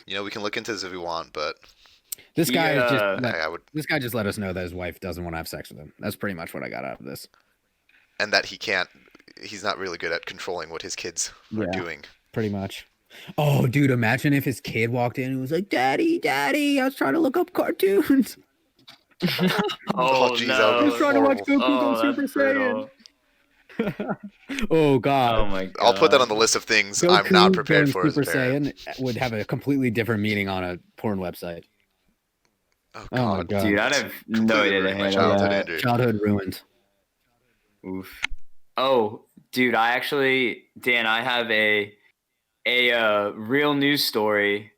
We can look into this if we want, but This guy is just I would, this guy just let us know that his wife doesn't want to have sex with him. That's pretty much what I got out of this. and that he's not really good at controlling what his kids are Yeah. doing. Pretty much. Oh, dude, imagine if his kid walked in and was like, "Daddy, I was trying to look up cartoons. Oh, geez, no. that I was trying to watch horrible. Goku go Oh, Super that's brutal. Saiyan." Oh God. Oh my god. I'll put that on the list of things I'm Goku not prepared going for as a Super parent. Saiyan would have a completely different meaning on a porn website. Oh Oh my god. God. Dude, I'd have no Completely idea to ruined my handle childhood, that. Andrew. Childhood ruined. Oof. Oh, dude, Dan, I have a real news story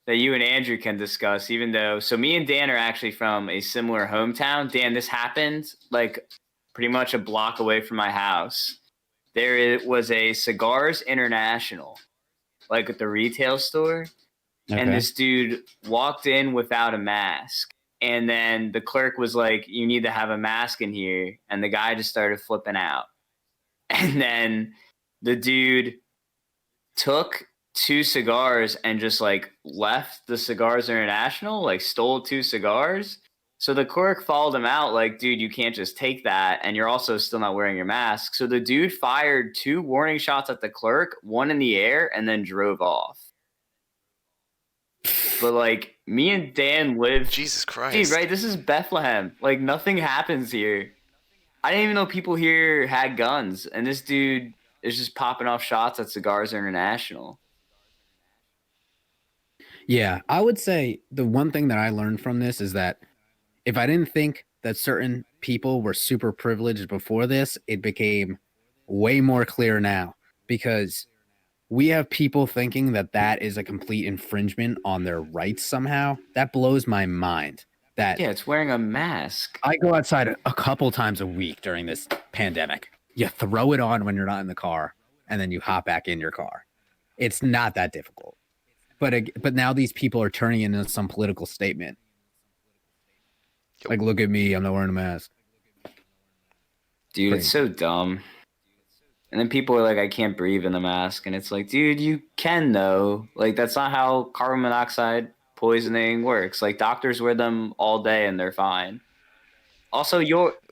that you and Andrew can discuss, even though, so me and Dan are actually from a similar hometown. Dan, this happened like pretty much a block away from my house. Was a Cigars International, like at the retail store. Okay. And this dude walked in without a mask. And then the clerk was like, "You need to have a mask in here." And the guy just started flipping out. And then the dude took 2 cigars and just like left the Cigars International, like stole 2 cigars. So the clerk followed him out like, "Dude, you can't just take that. And you're also still not wearing your mask." So the dude fired 2 warning shots at the clerk, 1 in the air, and then drove off. But like me and Dan live, Jesus Christ. dude, right? This is Bethlehem. Like nothing happens here. I didn't even know people here had guns, and this dude is just popping off shots at Cigars International. Yeah, I would say the one thing that I learned from this is that if I didn't think that certain people were super privileged before this, it became way more clear now. Because we have people thinking that that is a complete infringement on their rights somehow. That blows my mind. That Yeah, it's wearing a mask. I go outside a couple times a week during this pandemic. You throw it on when you're not in the car, and then you hop back in your car. It's not that difficult. But now these people are turning it into some political statement. Yep. Like, look at me, I'm not wearing a mask. Dude, Crazy. it's so dumb. And then people are like, I can't breathe in the mask. And it's like, dude, you can though. Like, that's not how carbon monoxide poisoning works. Like, doctors wear them all day and they're fine. Also,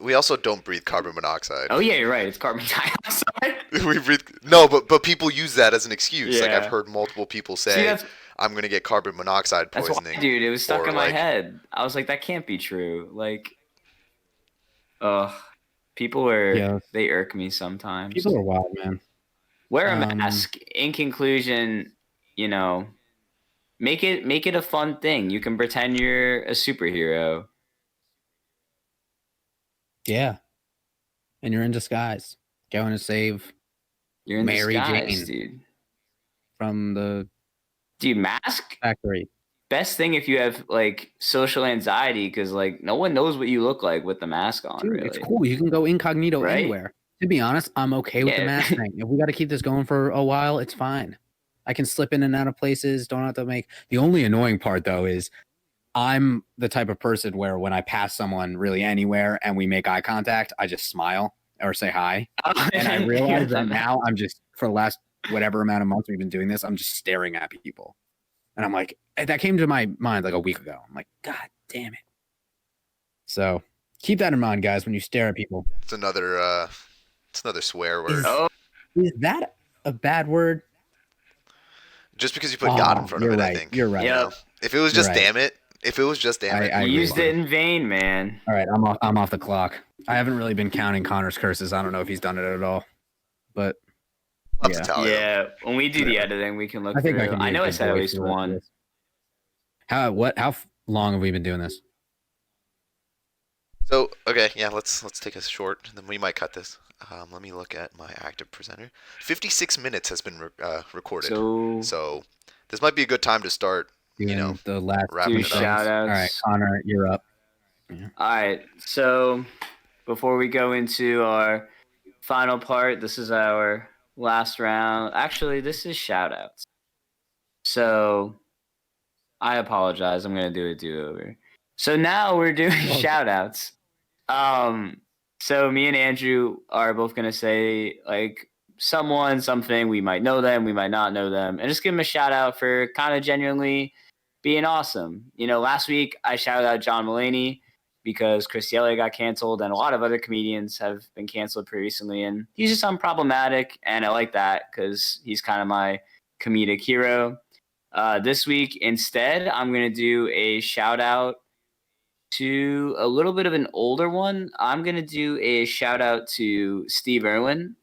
We also don't breathe carbon monoxide. Oh, yeah, you're right. It's carbon dioxide. We breathe... No, but people use that as an excuse. Like, Yeah. I've heard multiple people See, say, that's I'm going to get carbon monoxide why, poisoning. dude. It was stuck or, in my like- head. I was like, that can't be true. Like, ugh. People are, Yeah. they irk me sometimes. People are wild, man. Wear a mask. In conclusion, you know, make it a fun thing. You can pretend you're a superhero. Yeah. And you're in disguise. Going to save You're in Mary disguise, Jane. dude. from the Dude, mask? factory. Best thing if you have like social anxiety, because like no one knows what you look like with the mask on. Dude, really, it's cool. You can go incognito Right? anywhere. To be honest, I'm okay with the Yeah. mask thing. If we got to keep this going for a while, it's fine. I can slip in and out of places. Don't have to make. The only annoying part though is I'm the type of person where when I pass someone really anywhere and we make eye contact, I just smile or say hi. And I realize that now I'm just, for the last whatever amount of months we've been doing this, I'm just staring at people. And I'm like, that came to my mind like a week ago. I'm like, God damn it. So keep that in mind, guys, when you stare at people. It's another swear word. Oh, Is that a bad word? Just because you put God in front of you're it, right. I think. You're right. Yeah. You know? If it was just You're right. damn it, I you agree. used it in vain, man. All right, I'm off the clock. I haven't really been counting Connor's curses. I don't know if he's done it at all, but We'll have yeah. to tally them. Yeah, when we do the editing, we can look I think through. I can. I be a know I good said at boy least for the rest of one. this. How long have we been doing this? So okay, yeah, let's take a short, and then we might cut this. Let me look at my active presenter. 56 minutes has been recorded. So this might be a good time to start. Doing You know, the last wrapping do it up. shout outs. All right, Connor, you're up. All right, so before we go into our final part, this is our last round. Actually, this is shout outs. So I apologize. I'm going to do a do-over. So now we're doing shout outs. So me and Andrew are both going to say like someone, something. We might know them, we might not know them, and just give them a shout out for kind of genuinely being awesome. You know, last week I shouted out John Mulaney because Chris D'Elia got canceled, and a lot of other comedians have been canceled pretty recently, and he's just unproblematic, and I like that because he's kind of my comedic hero. This week, instead, I'm going to do a shout out to a little bit of an older one. I'm going to do a shout out to Steve Irwin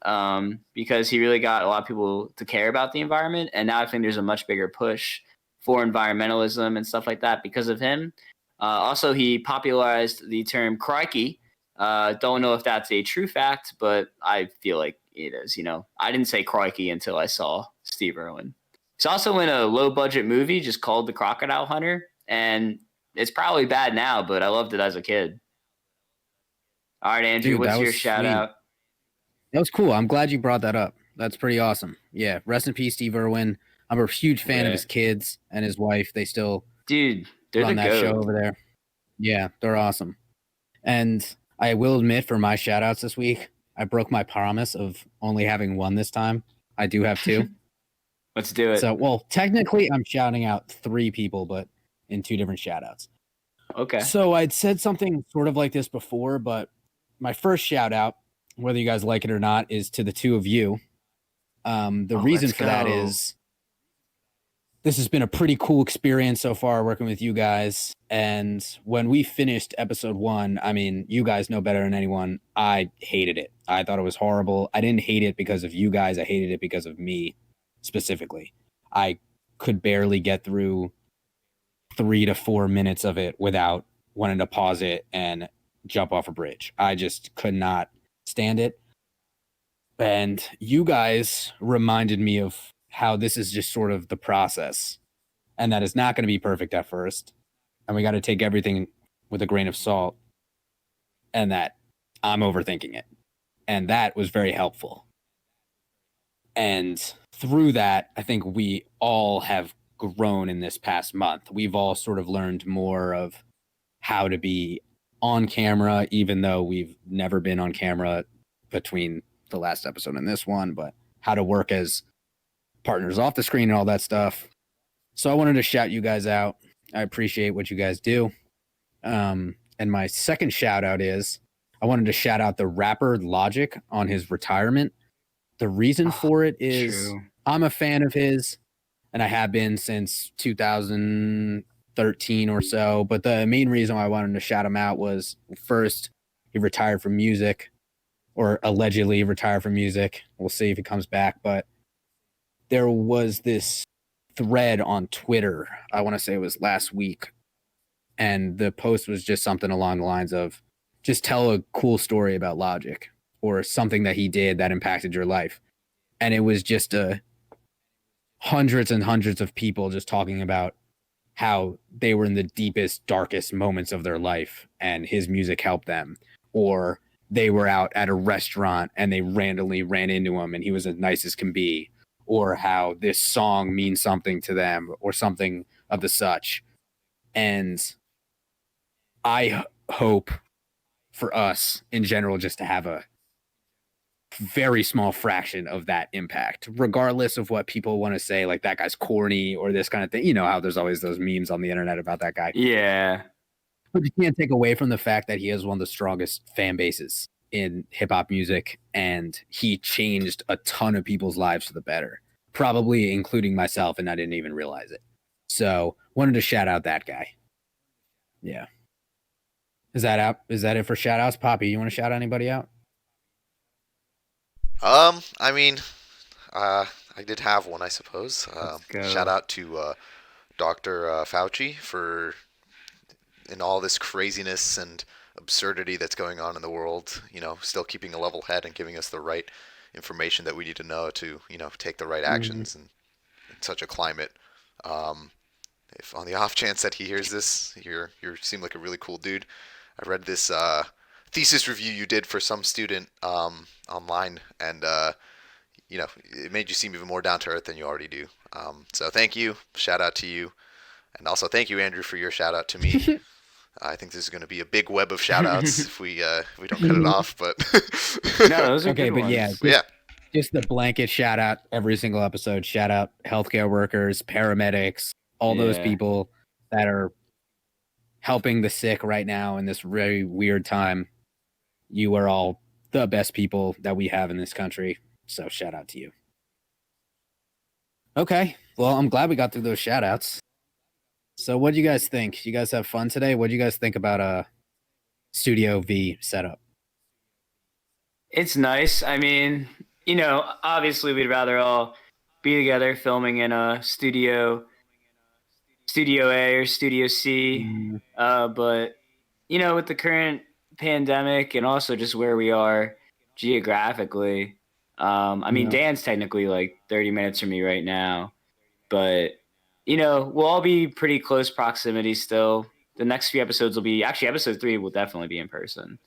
because he really got a lot of people to care about the environment. And now I think there's a much bigger push for environmentalism and stuff like that because of him. Also, he popularized the term crikey. Don't know if that's a true fact, but I feel like it is. You know, I didn't say crikey until I saw Steve Irwin. He's also in a low budget movie just called The Crocodile Hunter. And it's probably bad now, but I loved it as a kid. All right, Andrew, Dude, what's that your was shout sweet. out? That was cool. I'm glad you brought that up. That's pretty awesome. Yeah, rest in peace, Steve Irwin. I'm a huge fan Yeah. of his kids and his wife. They still Dude, they're run the that goat. show over there. Yeah, they're awesome. And I will admit, for my shout outs this week, I broke my promise of only having one this time. I do have two. Let's do it. So, well, technically, I'm shouting out three people, but in two different shout outs. Okay. So I'd said something sort of like this before, but my first shout out, whether you guys like it or not, is to the two of you. The reason let's for that go. is this has been a pretty cool experience so far working with you guys. And when we finished episode 1, I mean, you guys know better than anyone. I hated it. I thought it was horrible. I didn't hate it because of you guys. I hated it because of me specifically. I could barely get through 3 to 4 minutes of it without wanting to pause it and jump off a bridge. I just could not stand it. And you guys reminded me of how this is just sort of the process, and that it's not going to be perfect at first, and we got to take everything with a grain of salt, and that I'm overthinking it. And that was very helpful. And through that, I think we all have grown in this past month. We've all sort of learned more of how to be on camera, even though we've never been on camera between the last episode and this one, but how to work as partners off the screen and all that stuff. So I wanted to shout you guys out. I appreciate what you guys do. And my second shout out is I wanted to shout out the rapper Logic on his retirement. The reason for it is I'm a fan of his, and I have been since 2013 or so. But the main reason why I wanted to shout him out was, first, he retired from music, or allegedly retired from music. We'll see if he comes back. But there was this thread on Twitter, I want to say it was last week, and the post was just something along the lines of, just tell a cool story about Logic or something that he did that impacted your life. And it was just hundreds and hundreds of people just talking about how they were in the deepest, darkest moments of their life and his music helped them. Or they were out at a restaurant and they randomly ran into him and he was as nice as can be. Or how this song means something to them or something of the such. And I hope for us in general just to have a very small fraction of that impact, regardless of what people want to say, like that guy's corny or this kind of thing. You know how there's always those memes on the internet about that guy. Yeah. But you can't take away from the fact that he has one of the strongest fan bases in hip hop music, and he changed a ton of people's lives for the better, probably including myself, and I didn't even realize it. So wanted to shout out that guy. Yeah. Is that out? Is that it for shout outs? Poppy, you want to shout anybody out? I mean, I did have one, I suppose. Shout out to Dr. Fauci for in all this craziness and absurdity that's going on in the world, still keeping a level head and giving us the right information that we need to know to, take the right actions in such a climate. If on the off chance that he hears this, you seem like a really cool dude. I read this thesis review you did for some student online, and it made you seem even more down to earth than you already do. So thank you, shout out to you, and also thank you, Andrew, for your shout out to me. I think this is going to be a big web of shout outs if we don't cut it off. But no, those are okay, good ones. Just the blanket shout out every single episode. Shout out healthcare workers, paramedics, all those people that are helping the sick right now in this very weird time. You are all the best people that we have in this country. So shout out to you. Okay. Well, I'm glad we got through those shout outs. So what do you guys think? You guys have fun today? What do you guys think about Studio V setup? It's nice. I mean, obviously we'd rather all be together filming in a Studio A or Studio C. But, with the current pandemic and also just where we are geographically, I mean, Dan's technically like 30 minutes from me right now, but we'll all be pretty close proximity still. The next few episodes will be, actually episode 3 will definitely be in person,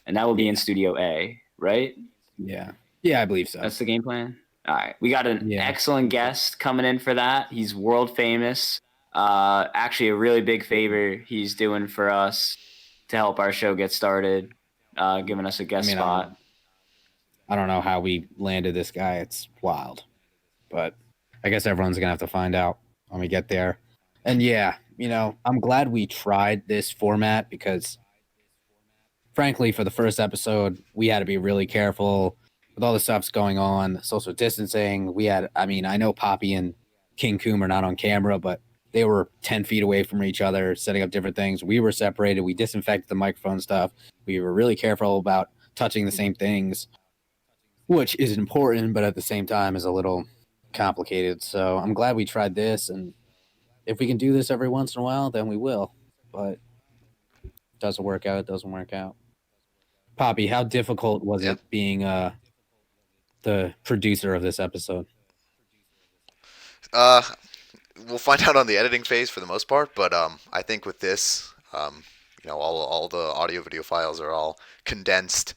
and that will be in Studio A, right? Yeah, I believe so. That's the game plan. All right, we got an excellent guest coming in for that. He's world famous. Actually a really big favor he's doing for us to help our show get started, giving us a guest spot. I don't know how we landed this guy. It's wild, but I guess everyone's going to have to find out when we get there. And I'm glad we tried this format because frankly, for the first episode, we had to be really careful with all the stuff's going on, social distancing. I know Poppy and King Coom are not on camera, but they were 10 feet away from each other, setting up different things. We were separated. We disinfected the microphone stuff. We were really careful about touching the same things, which is important, but at the same time is a little complicated. So I'm glad we tried this. And if we can do this every once in a while, then we will. But it doesn't work out. It doesn't work out. Poppy, how difficult was it being the producer of this episode? We'll find out on the editing phase for the most part, but I think with this, all the audio video files are all condensed.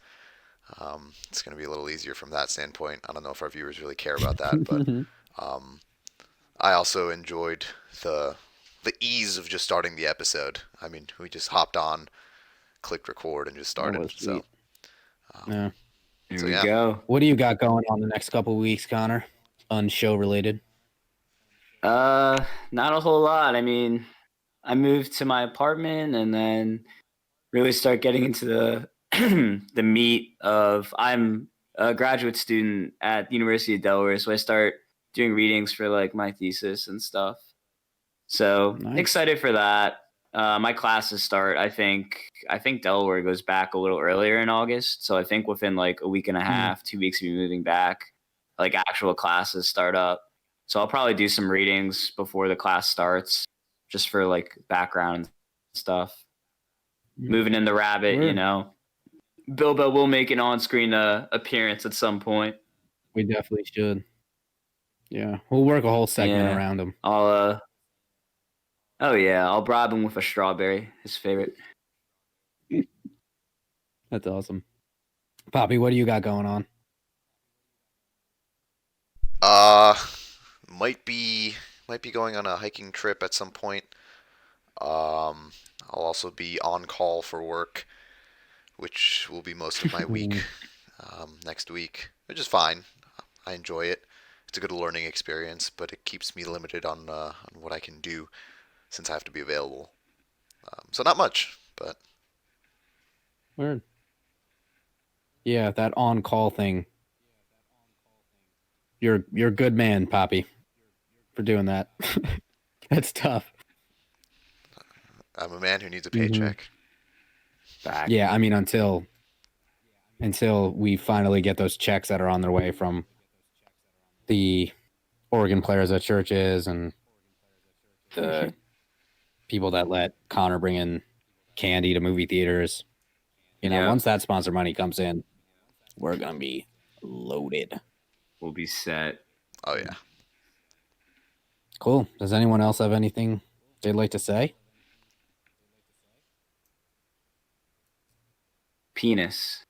It's going to be a little easier from that standpoint. I don't know if our viewers really care about that, but I also enjoyed the ease of just starting the episode. I mean, we just hopped on, clicked record, and just started. So, yeah. Here we go. What do you got going on the next couple of weeks, Connor? Unshow related? Not a whole lot. I mean, I moved to my apartment and then really start getting into the the meat of I'm a graduate student at the University of Delaware, so I start doing readings for like my thesis and stuff. So Nice. excited for that. My classes start. I think Delaware goes back a little earlier in August, so I think within like a week and a half, 2 weeks of me moving back, like actual classes start up. So I'll probably do some readings before the class starts, just for like background stuff. Moving in the rabbit, Word. you know. Bilbo will make an on-screen appearance at some point. We definitely should. Yeah, we'll work a whole segment Yeah. around him. I'll I'll bribe him with a strawberry, his favorite. That's awesome. Poppy, what do you got going on? Might be going on a hiking trip at some point. I'll also be on call for work, which will be most of my week next week, which is fine. I enjoy it. It's a good learning experience, but it keeps me limited on what I can do since I have to be available. So not much, but Word. Yeah, that on-call thing. You're a good man, Poppy, for doing that. That's tough. I'm a man who needs a paycheck. Back. Yeah, I mean until we finally get those checks that are on their way from the organ players at churches and the people that let Connor bring in candy to movie theaters. You know, Yeah. once that sponsor money comes in, we're gonna be loaded. We'll be set. Oh yeah. Cool. Does anyone else have anything they'd like to say? Penis.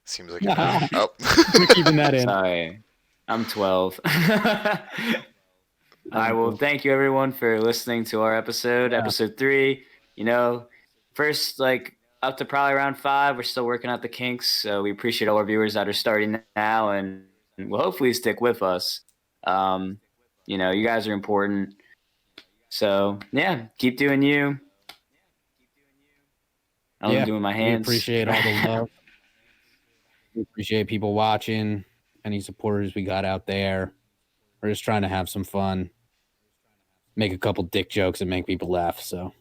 Seems like a no. Oh. We're keeping that in. Sorry. I'm 12. I will thank you everyone for listening to our episode, episode 3. You know, first like up to probably around 5. We're still working out the kinks, so we appreciate all our viewers that are starting now and will hopefully stick with us. You know, you guys are important. So yeah, keep doing you. I'm doing my hands. We appreciate all the love. We appreciate people watching, any supporters we got out there. We're just trying to have some fun, make a couple dick jokes and make people laugh. So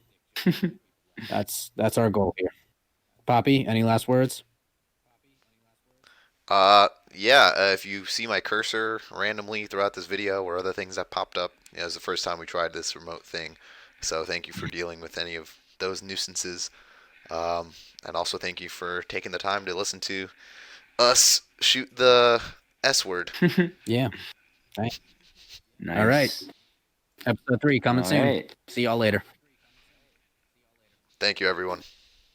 that's our goal here. Poppy, any last words? If you see my cursor randomly throughout this video or other things that popped up, it was the first time we tried this remote thing. So thank you for dealing with any of those nuisances. And also thank you for taking the time to listen to us shoot the S word. Yeah. Right. Nice. All right. Episode 3 coming soon. Right. See y'all later. Thank you, everyone.